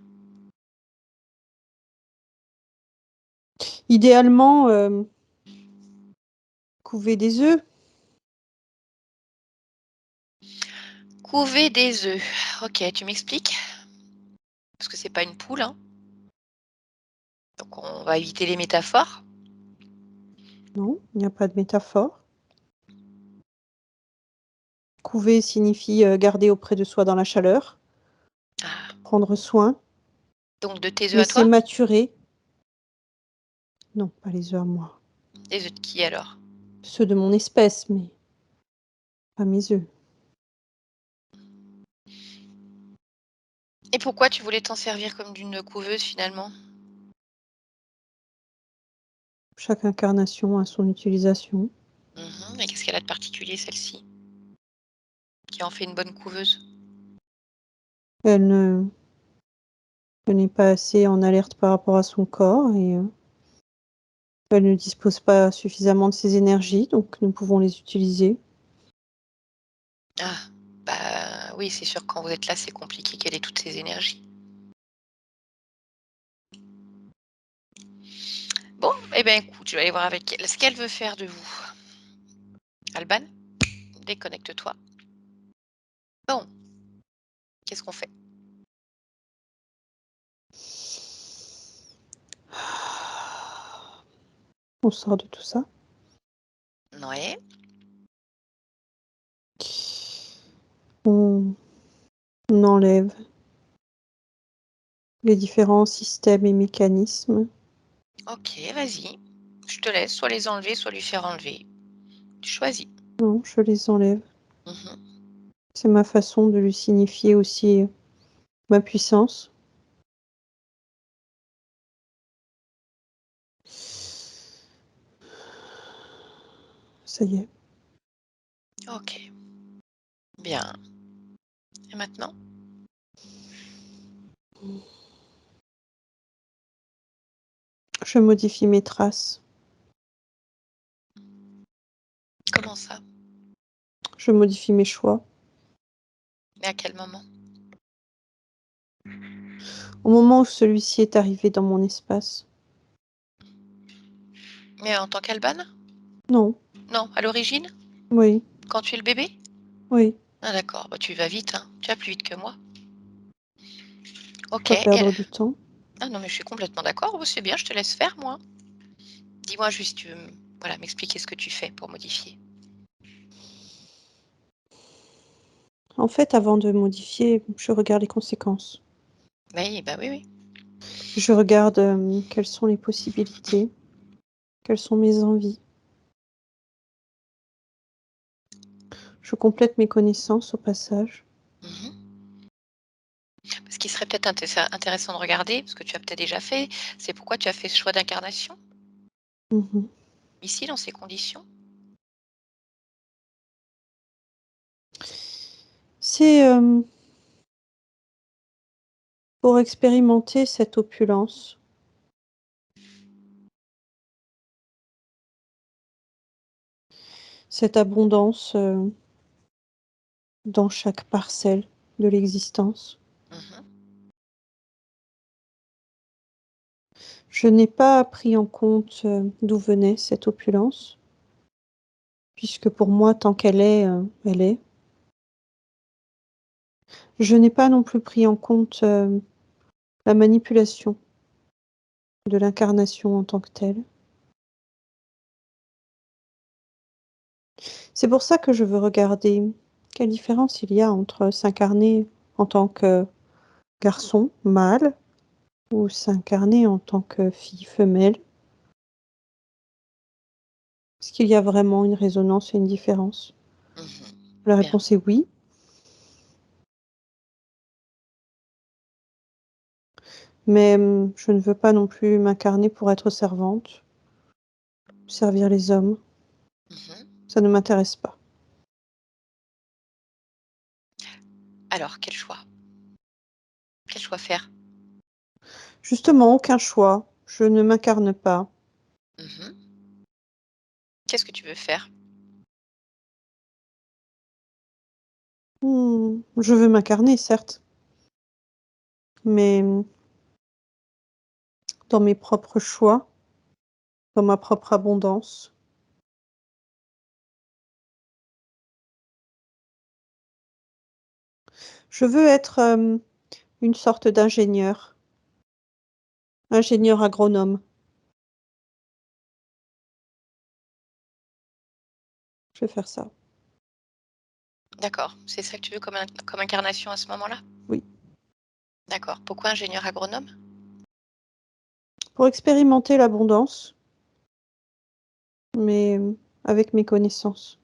Idéalement, couver des œufs. Couver des œufs. OK, tu m'expliques? Parce que c'est pas une poule, hein, donc on va éviter les métaphores. Non, il n'y a pas de métaphore. Couver signifie garder auprès de soi dans la chaleur, Ah, prendre soin, donc de tes œufs à laisser toi? maturer. Non, pas les œufs à moi. Des œufs de qui alors? Ceux de mon espèce, mais pas mes œufs. Et pourquoi tu voulais t'en servir comme d'une couveuse finalement? Chaque incarnation a son utilisation. Mmh. Et qu'est-ce qu'elle a de particulier celle-ci? Qui en fait une bonne couveuse? Elle n'est pas assez en alerte par rapport à son corps et elle ne dispose pas suffisamment de ses énergies, donc nous pouvons les utiliser. Ah, bah, oui, c'est sûr que quand vous êtes là, c'est compliqué qu'elle ait toutes ses énergies. Bon, eh ben, écoute, je vais aller voir avec elle ce qu'elle veut faire de vous. Alban, déconnecte-toi. Bon, qu'est-ce qu'on fait? On sort de tout ça. Ouais, On enlève les différents systèmes et mécanismes. OK, vas-y. Je te laisse soit les enlever, soit lui faire enlever. Tu choisis. Non, je les enlève. Mmh. C'est ma façon de lui signifier aussi ma puissance. Ça y est. OK, bien. Et maintenant? Je modifie mes traces. Comment ça? Je modifie mes choix. Mais à quel moment? Au moment où celui-ci est arrivé dans mon espace. Mais en tant qu'Alban? Non, Non, à l'origine? oui, Quand tu es le bébé? oui, Ah d'accord, bah, tu vas vite, hein. Tu vas plus vite que moi. faut OK pas et perdre du temps. ah non, mais je suis complètement d'accord. Oh, c'est bien, je te laisse faire, moi. Dis-moi juste, tu veux voilà, m'expliquer ce que tu fais pour modifier? En fait, avant de modifier, je regarde les conséquences. Oui, bah, oui, oui. Je regarde, quelles sont les possibilités, quelles sont mes envies. Je complète mes connaissances au passage. Mmh. Ce qui serait peut-être intéressant de regarder, ce que tu as peut-être déjà fait, c'est pourquoi tu as fait ce choix d'incarnation, Mmh. ici, dans ces conditions? C'est, pour expérimenter cette opulence. Cette abondance, dans chaque parcelle de l'existence. Mmh. Je n'ai pas pris en compte, d'où venait cette opulence, puisque pour moi tant qu'elle est, elle est. Je n'ai pas non plus pris en compte, la manipulation de l'incarnation en tant que telle. C'est pour ça que je veux regarder quelle différence il y a entre s'incarner en tant que garçon, mâle, ou s'incarner en tant que fille, femelle. Est-ce qu'il y a vraiment une résonance et une différence? Mmh. La Bien. réponse est oui, mais je ne veux pas non plus m'incarner pour être servante, servir les hommes. Mmh. Ça ne m'intéresse pas. Alors, quel choix? Quel choix faire? Justement, aucun choix. Je ne m'incarne pas. Mmh. Qu'est-ce que tu veux faire? Je veux m'incarner, certes, mais dans mes propres choix, dans ma propre abondance. Je veux être, une sorte d'ingénieur, ingénieur agronome. Je vais faire ça, D'accord, c'est ça que tu veux comme incarnation à ce moment-là? oui. D'accord. Pourquoi ingénieur agronome? Pour expérimenter l'abondance, mais avec mes connaissances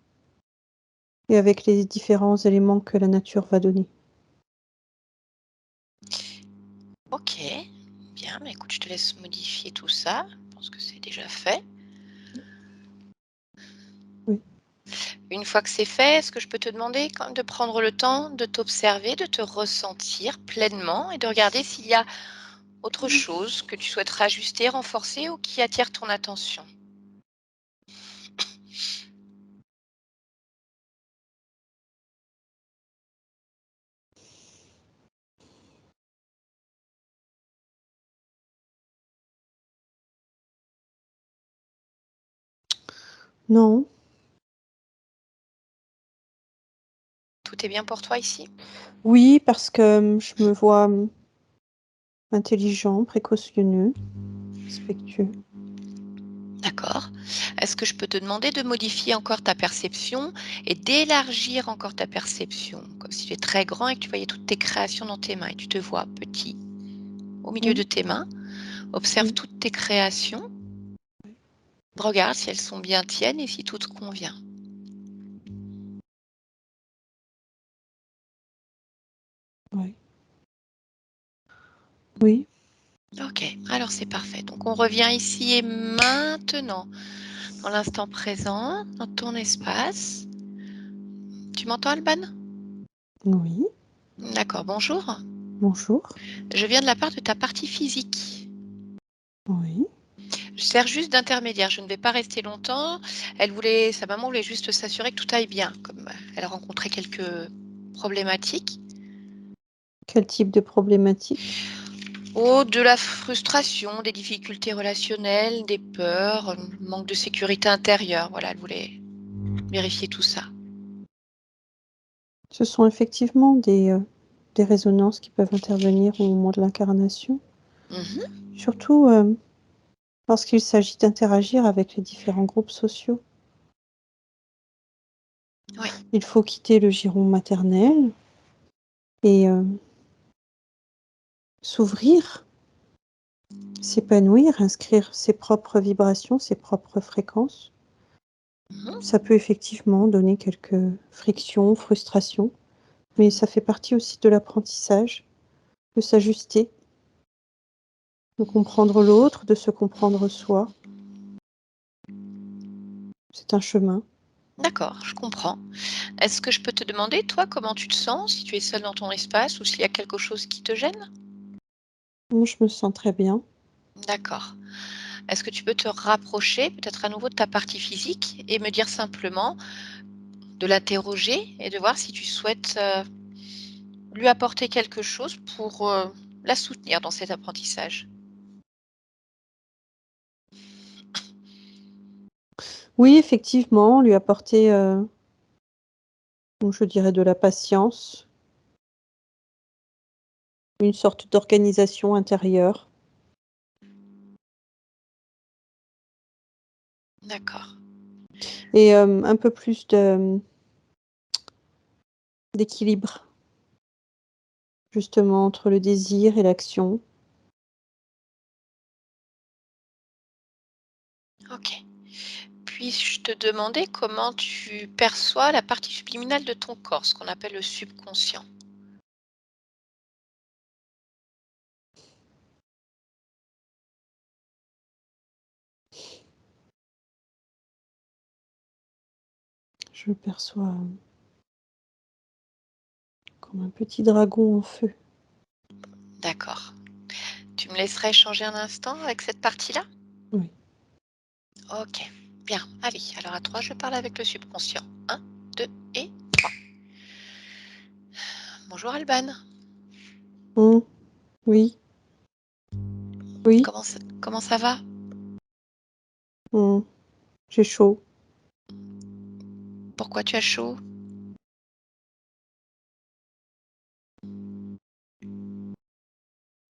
et avec les différents éléments que la nature va donner. OK, bien, bah, écoute, je te laisse modifier tout ça. Je pense que c'est déjà fait. Oui. Une fois que c'est fait, est-ce que je peux te demander quand même de prendre le temps de t'observer, de te ressentir pleinement et de regarder s'il y a autre chose que tu souhaiterais ajuster, renforcer ou qui attire ton attention? Non, Tout est bien pour toi ici? oui, parce que, je me vois, intelligent, précautionneux, respectueux. D'accord. Est-ce que je peux te demander de modifier encore ta perception et d'élargir encore ta perception? Comme si tu es très grand et que tu voyais toutes tes créations dans tes mains et tu te vois petit au milieu de Oui, tes mains. Observe oui, toutes tes créations. Regarde si elles sont bien tiennes et si tout te convient. oui, oui, OK, alors c'est parfait. Donc on revient ici et maintenant, dans l'instant présent, dans ton espace. Tu m'entends, Alban? oui. D'accord, bonjour. Bonjour. Je viens de la part de ta partie physique. Oui, Je sers juste d'intermédiaire, je ne vais pas rester longtemps. Sa maman voulait juste s'assurer que tout aille bien, comme elle a rencontré quelques problématiques. Quel type de problématique? Oh, de la frustration, des difficultés relationnelles, des peurs, manque de sécurité intérieure. Voilà, elle voulait vérifier tout ça. Ce sont effectivement des résonances qui peuvent intervenir au moment de l'incarnation, Mhm. surtout lorsqu'il s'agit d'interagir avec les différents groupes sociaux. Oui. Il faut quitter le giron maternel et s'ouvrir, s'épanouir, inscrire ses propres vibrations, ses propres fréquences. Mhm. Ça peut effectivement donner quelques frictions, frustrations, mais ça fait partie aussi de l'apprentissage, de s'ajuster, de comprendre l'autre, de se comprendre soi. C'est un chemin. D'accord, je comprends. Est-ce que je peux te demander, toi, comment tu te sens, si tu es seule dans ton espace ou s'il y a quelque chose qui te gêne? Moi, je me sens très bien. D'accord. Est-ce que tu peux te rapprocher peut-être à nouveau de ta partie physique et me dire simplement de l'interroger et de voir si tu souhaites, lui apporter quelque chose pour, la soutenir dans cet apprentissage? Oui, effectivement, lui apporter, donc je dirais de la patience, une sorte d'organisation intérieure. D'accord. Et un peu plus d'équilibre, justement, entre le désir et l'action. OK. Puis-je te demander comment tu perçois la partie subliminale de ton corps, ce qu'on appelle le subconscient? Je le perçois comme un petit dragon en feu. D'accord. Tu me laisserais échanger un instant avec cette partie-là? Oui. OK, bien. Allez, alors à 3, je parle avec le subconscient. 1, 2 et 3. Bonjour Alban. Mmh. Oui, oui. Comment ça va? Mmh. J'ai chaud. Pourquoi tu as chaud?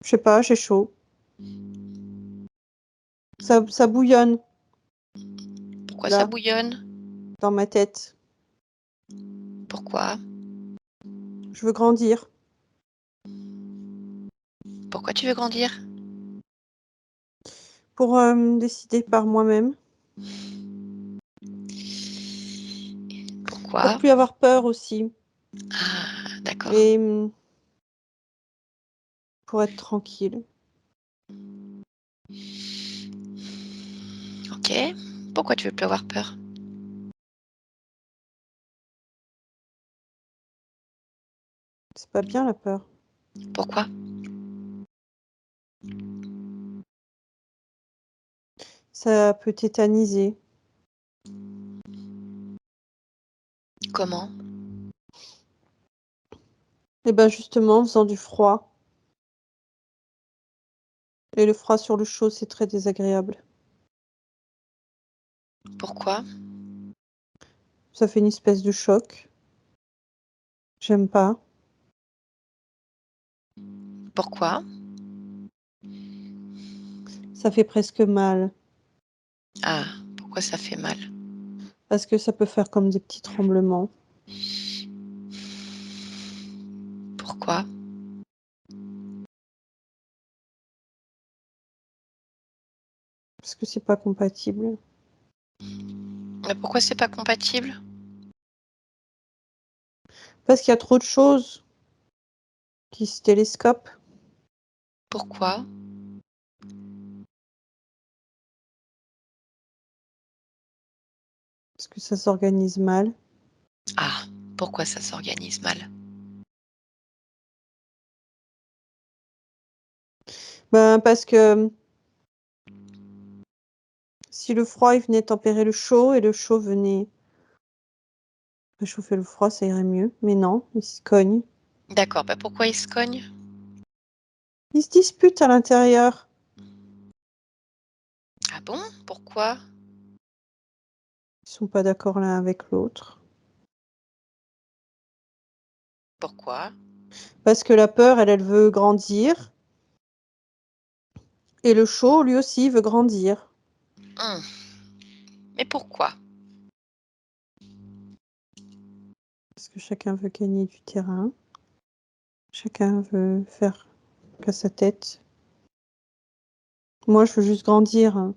Je sais pas, j'ai chaud. Ça bouillonne, Pourquoi ça là, bouillonne? dans ma tête. Pourquoi? Je veux grandir. Pourquoi tu veux grandir? Pour, décider par moi-même. Pour Pourquoi? plus avoir peur aussi Ah, d'accord. et pour être tranquille. OK. Pourquoi tu veux plus avoir peur? C'est pas bien la peur. Pourquoi? Ça peut tétaniser. Comment? Et ben, justement, en faisant du froid et le froid sur le chaud, c'est très désagréable. Pourquoi? Ça fait une espèce de choc. J'aime pas. Pourquoi? Ça fait presque mal Ah, pourquoi ça fait mal? parce que ça peut faire comme des petits tremblements. Pourquoi? Parce que c'est pas compatible. Mais pourquoi c'est pas compatible? Parce qu'il y a trop de choses qui se télescopent. Pourquoi? Parce que ça s'organise mal. Ah, pourquoi ça s'organise mal? Ben, parce que Si le froid, il venait tempérer le chaud et le chaud venait réchauffer le froid, ça irait mieux. Mais non, ils se cognent. D'accord, bah pourquoi ils se cognent? Ils se disputent à l'intérieur. Ah bon? Pourquoi? Ils sont pas d'accord l'un avec l'autre. Pourquoi? Parce que la peur, elle veut grandir. Et le chaud, lui aussi, veut grandir. Hum. Mais pourquoi? Parce que chacun veut gagner du terrain. Chacun veut faire qu'à sa tête. Moi, je veux juste grandir. Hein.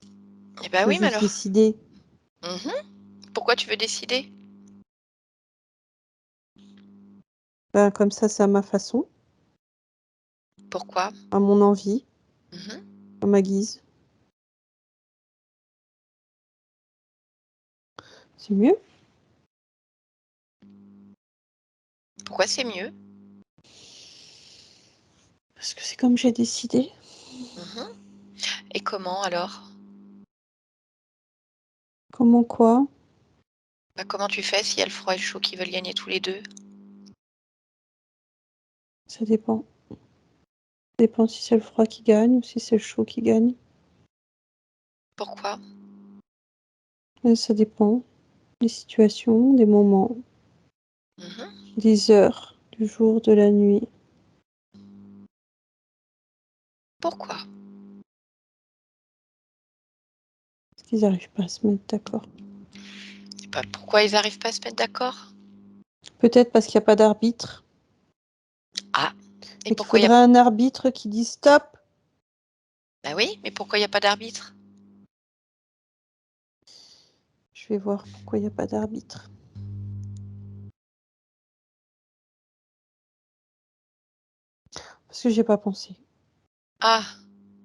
Eh Je ben veux oui, mais juste alors. décider. Mhm. Pourquoi tu veux décider? Ben, comme ça, c'est à ma façon, Pourquoi? à mon envie, Mhm. à ma guise. C'est mieux. Pourquoi c'est mieux? Parce que c'est comme j'ai décidé. Mhm. Et comment alors? Comment quoi? Bah, comment tu fais s'il y a le froid et le chaud qui veulent gagner tous les deux? Ça dépend. Ça dépend si c'est le froid qui gagne ou si c'est le chaud qui gagne. Pourquoi? Et ça dépend des situations, des moments, Mhm. des heures, du jour, de la nuit. Pourquoi? Parce qu'ils n'arrivent pas à se mettre d'accord. Et bah, pourquoi ils n'arrivent pas à se mettre d'accord? Peut-être parce qu'il n'y a pas d'arbitre. Ah, et Et qu'il pourquoi il y a... faudrait un arbitre qui dise stop. Bah oui, mais pourquoi il n'y a pas d'arbitre? Je vais voir pourquoi il n'y a pas d'arbitre. Parce que j'ai pas pensé. Ah,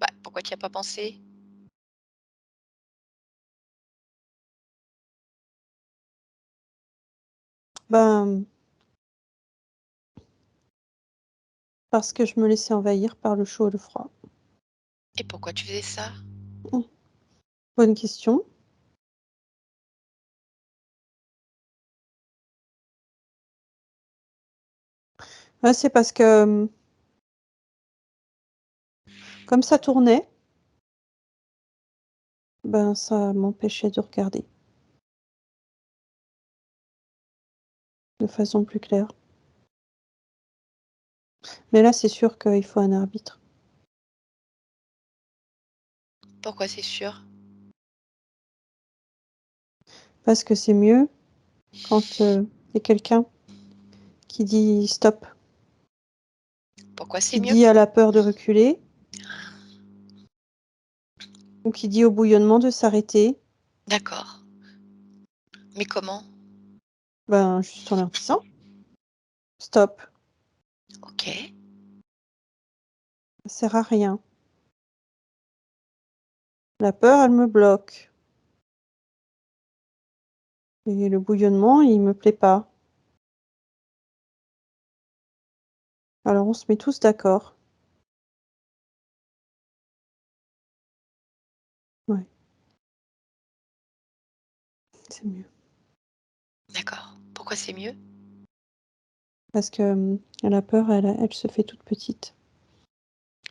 bah pourquoi tu n'y as pas pensé? Ben, parce que je me laissais envahir par le chaud et le froid. Et pourquoi tu faisais ça? Bonne question. Ouais, c'est parce que comme ça tournait, ben ça m'empêchait de regarder de façon plus claire. Mais là, c'est sûr qu'il faut un arbitre. Pourquoi c'est sûr? Parce que c'est mieux quand il y a quelqu'un qui dit stop, Pourquoi c'est qui mieux? dit à la peur de reculer, ou qui dit au bouillonnement de s'arrêter, D'accord. Mais comment? ben juste en leur disant stop, Ok. ça sert à rien. La peur, elle me bloque. Et le bouillonnement, il me plaît pas. Alors on se met tous d'accord. Ouais, c'est mieux. D'accord. Pourquoi c'est mieux? Parce que la peur, elle se fait toute petite.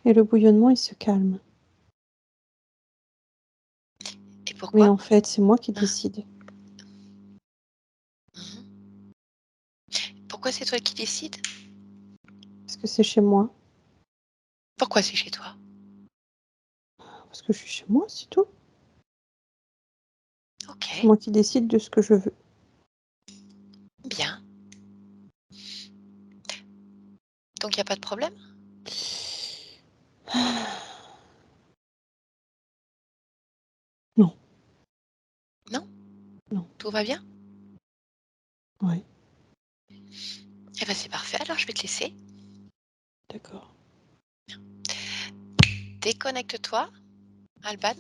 Et le bouillonnement, il se calme. Et Mais pourquoi? en fait, c'est moi qui Ah. décide. Mhm. Pourquoi c'est toi qui décides? Parce que c'est chez moi. Pourquoi c'est chez toi? Parce que je suis chez moi, c'est tout. C'est Ok. moi qui décide de ce que je veux. Bien. Donc il n'y a pas de problème? Non, Non? non, Tout va bien? ouais, Eh ben c'est parfait, alors je vais te laisser. d'accord. Déconnecte-toi, Alban.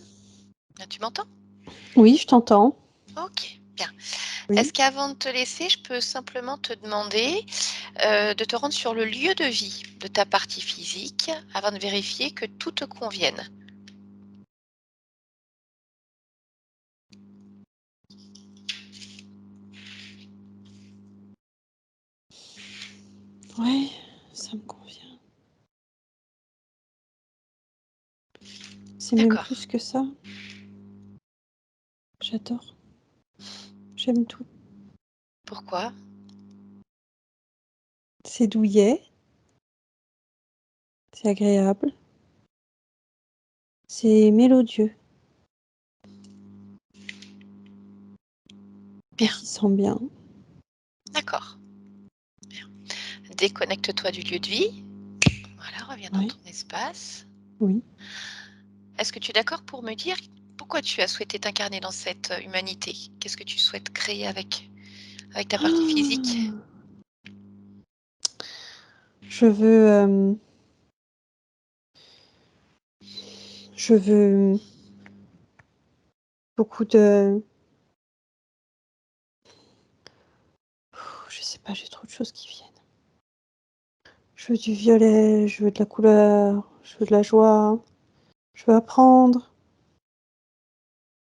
Là, tu m'entends? Oui, je t'entends. Ok, bien. Oui. Est-ce qu'avant de te laisser, je peux simplement te demander de te rendre sur le lieu de vie de ta partie physique avant de vérifier que tout te convienne? Ouais, ça me convient. C'est même D'accord. plus que ça. J'adore. J'aime tout. Pourquoi? C'est douillet, c'est agréable, c'est mélodieux. On Bien. s'y sent bien. D'accord. Bien. Déconnecte-toi du lieu de vie. Voilà, reviens dans Ouais, ton espace. oui. Est-ce que tu es d'accord pour me dire pourquoi tu as souhaité t'incarner dans cette humanité? Qu'est-ce que tu souhaites créer avec ta partie physique? Ah, je veux, je veux beaucoup de... Je sais pas, j'ai trop de choses qui viennent. Je veux du violet, je veux de la couleur, je veux de la joie, je veux apprendre,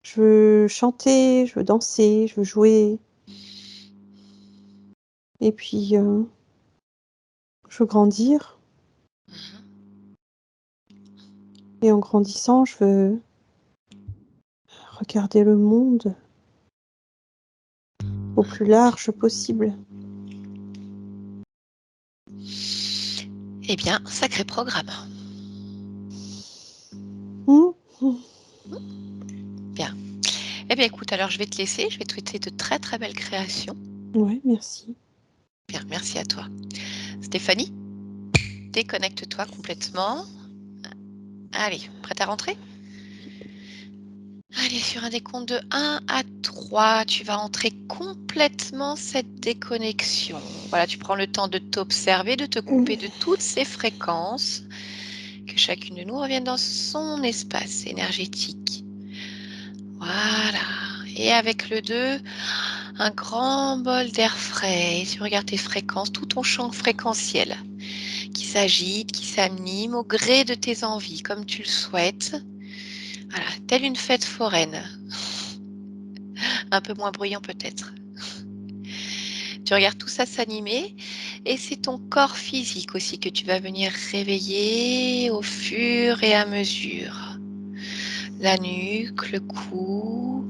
je veux chanter, je veux danser, je veux jouer. Et puis, je veux grandir. Mhm. Et en grandissant, je veux regarder le monde au plus large possible. Eh bien, sacré programme. Mmh. Bien. Eh bien, écoute, alors je vais te laisser. Je vais te souhaiter de très très belles créations. Ouais, merci. Bien, merci à toi. Stéphanie, déconnecte-toi complètement. Allez, prête à rentrer? Allez, sur un décompte de 1 à 3, tu vas entrer complètement cette déconnexion. Voilà, tu prends le temps de t'observer, de te couper de toutes ces fréquences, que chacune de nous revienne dans son espace énergétique. Voilà. Et avec le 2, un grand bol d'air frais. Et tu regardes tes fréquences, tout ton champ fréquentiel qui s'agite, qui s'anime au gré de tes envies, comme tu le souhaites. Voilà, telle une fête foraine. Un peu moins bruyant peut-être. Tu regardes tout ça s'animer et c'est ton corps physique aussi que tu vas venir réveiller au fur et à mesure. La nuque, le cou,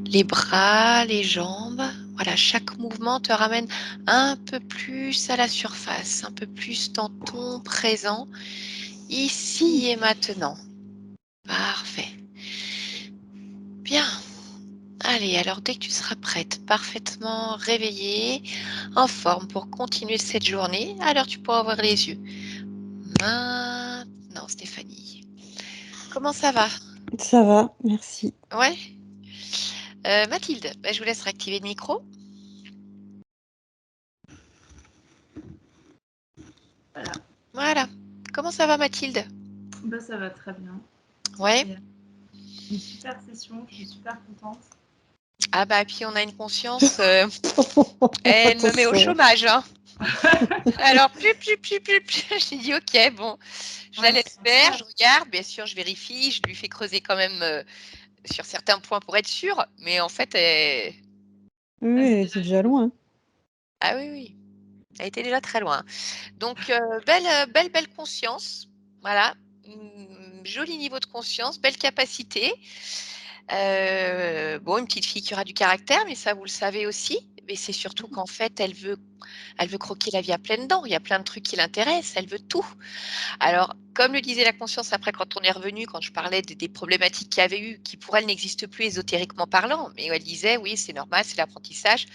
les bras, les jambes. Voilà, chaque mouvement te ramène un peu plus à la surface, un peu plus dans ton présent, ici et maintenant. Parfait. Bien. Allez, alors dès que tu seras prête, parfaitement réveillée, en forme pour continuer cette journée, alors tu pourras ouvrir les yeux. Maintenant, Stéphanie. Comment ça va? Ça va, merci. Ouais. Mathilde, je vous laisse réactiver le micro. Voilà. Voilà. Comment ça va, Mathilde? Bah, ça va très bien. Ouais. C'est une super session, je suis super contente. Ah bah puis on a une conscience, elle me met au Attention. chômage, hein. Alors j'ai dit ok, bon, je la Ouais, laisse faire, je regarde, bien sûr, je vérifie, je lui fais creuser quand même sur certains points pour être sûre, mais en fait, Oui, c'est déjà loin. ah oui, oui, elle était déjà très loin. Donc belle conscience, voilà, joli niveau de conscience, belle capacité. Bon, une petite fille qui aura du caractère, mais ça vous le savez aussi. Mais c'est surtout qu'en fait, elle veut croquer la vie à pleines dents. Il y a plein de trucs qui l'intéressent, elle veut tout. Alors, comme le disait la conscience après quand on est revenu, quand je parlais des problématiques qu'il y avait eu, qui pour elle n'existent plus ésotériquement parlant, mais elle disait oui, c'est normal, c'est l'apprentissage.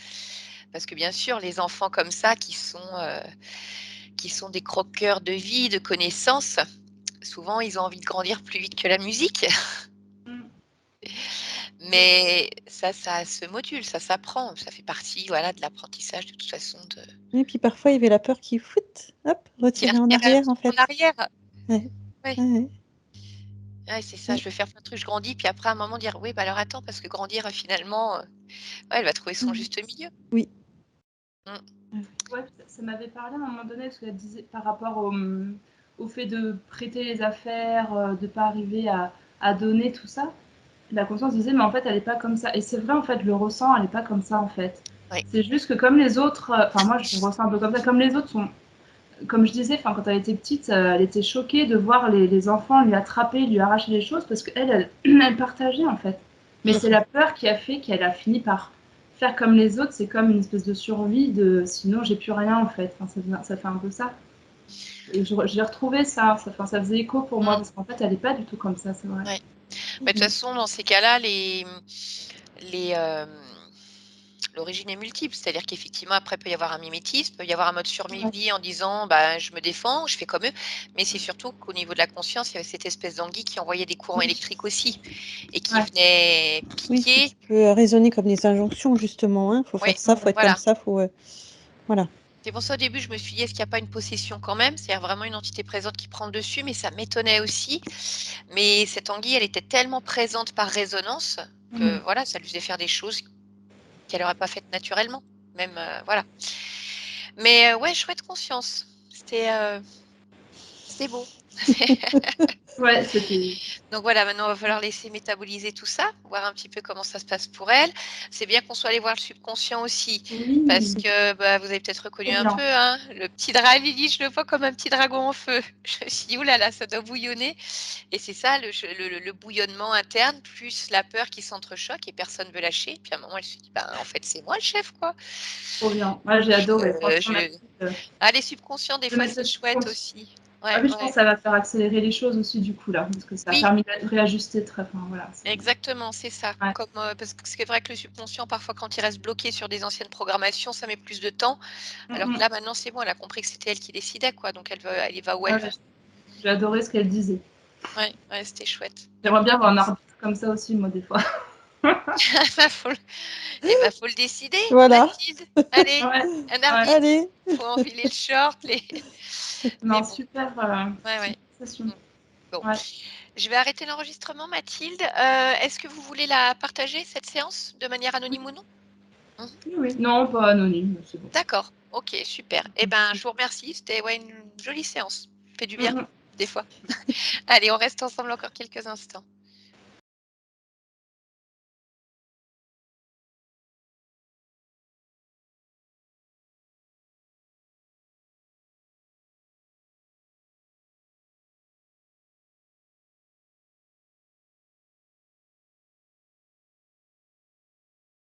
Parce que bien sûr, les enfants comme ça, qui sont des croqueurs de vie, de connaissances, souvent ils ont envie de grandir plus vite que la musique. Mm. Mais ça se module, ça s'apprend, ça fait partie, voilà, de l'apprentissage de toute façon Et puis parfois, il y avait la peur qui, fout, hop, qui retirait en retire un arrière, en petit peu en fait. arrière. Ouais, Oui, ouais, ouais, c'est ça, ouais, je veux faire plein de trucs, je grandis, puis après à un moment dire: «Oui, bah, alors attends parce que grandir, finalement, ouais, elle va trouver son ouais. juste milieu». Oui. Mmh. Ouais, ça m'avait parlé à un moment donné, parce qu'elle disait par rapport au fait de prêter les affaires, de pas arriver à donner tout ça. La conscience disait: «Mais en fait, elle est pas comme ça» et c'est vrai, en fait, je le ressens, elle est pas comme ça, en fait. Oui. C'est juste que comme les autres, enfin moi je le ressens un peu comme ça, comme les autres sont comme je disais, quand elle était petite, elle était choquée de voir les enfants lui attraper, lui arracher les choses parce qu'elle, elle partageait en fait. Mais c'est la peur qui a fait qu'elle a fini par faire comme les autres. C'est comme une espèce de survie de sinon j'ai plus rien en fait. Enfin, ça fait un peu ça. Et j'ai retrouvé ça. Ça faisait écho pour moi parce qu'en fait, elle n'est pas du tout comme ça, c'est vrai. Ouais. Bah, de toute façon, dans ces cas-là, l'origine est multiple. C'est-à-dire qu'effectivement, après, il peut y avoir un mimétisme, il peut y avoir un mode survie en disant bah, je me défends, je fais comme eux. Mais c'est surtout qu'au niveau de la conscience, il y avait cette espèce d'anguille qui envoyait des courants électriques aussi et qui venait Oui, piquer. qui peut résonner comme des injonctions, justement. Hein. Faut Oui, faire ça, faut être voilà. comme ça, faut. Voilà. C'est pour ça au début, je me suis dit, est-ce qu'il n'y a pas une possession quand même? C'est-à-dire vraiment une entité présente qui prend le dessus, mais ça m'étonnait aussi. Mais cette anguille, elle était tellement présente par résonance que voilà, ça lui faisait faire des choses qu'elle n'aurait pas faites naturellement. Même, voilà. Mais ouais, chouette conscience. C'était beau. Ouais, c'était. Donc voilà, maintenant, il va falloir laisser métaboliser tout ça, voir un petit peu comment ça se passe pour elle. C'est bien qu'on soit allé voir le subconscient aussi, Oui, parce que bah, vous avez peut-être reconnu trop un bien. peu, hein, le petit dragon, Lily, je le vois comme un petit dragon en feu. Je me suis dit, oulala, ça doit bouillonner. Et c'est ça, le bouillonnement interne, plus la peur qui s'entrechoque et personne ne veut lâcher. Puis à un moment, elle se dit, bah, en fait, c'est moi le chef, quoi. Trop bien. Ouais, j'ai adoré. Franchement, Ah, les subconscients, des de fois, mettre c'est le chouette subconscient. aussi. Ah Ouais, oui, je pense ouais. que ça va faire accélérer les choses aussi du coup là, parce que ça a Oui. permis de réajuster très. Enfin, voilà, Exactement, c'est ça. ouais. Comme, parce que c'est vrai que le subconscient, parfois, quand il reste bloqué sur des anciennes programmations, ça met plus de temps. Alors que là, maintenant, c'est bon, elle a compris que c'était elle qui décidait, quoi. Donc, elle y va où elle Ouais, veut. j'ai adoré ce qu'elle disait. Ouais, ouais, c'était chouette. J'aimerais bien avoir un arbitre comme ça aussi, moi, des fois. faut le... Eh ben, faut le décider, Voilà. Mathilde. Allez, Ouais, un ouais. arbitre. Allez. Faut enfiler le short. Mais Non, bon, super, ouais, ouais. super session. Mm. Bon, Ouais. je vais arrêter l'enregistrement, Mathilde. Est-ce que vous voulez la partager, cette séance, de manière anonyme ou non? Oui, oui. Non, pas anonyme, c'est bon. D'accord, ok, super. Eh ben, je vous remercie. C'était ouais, une jolie séance. Fait du bien, des fois. Allez, on reste ensemble encore quelques instants.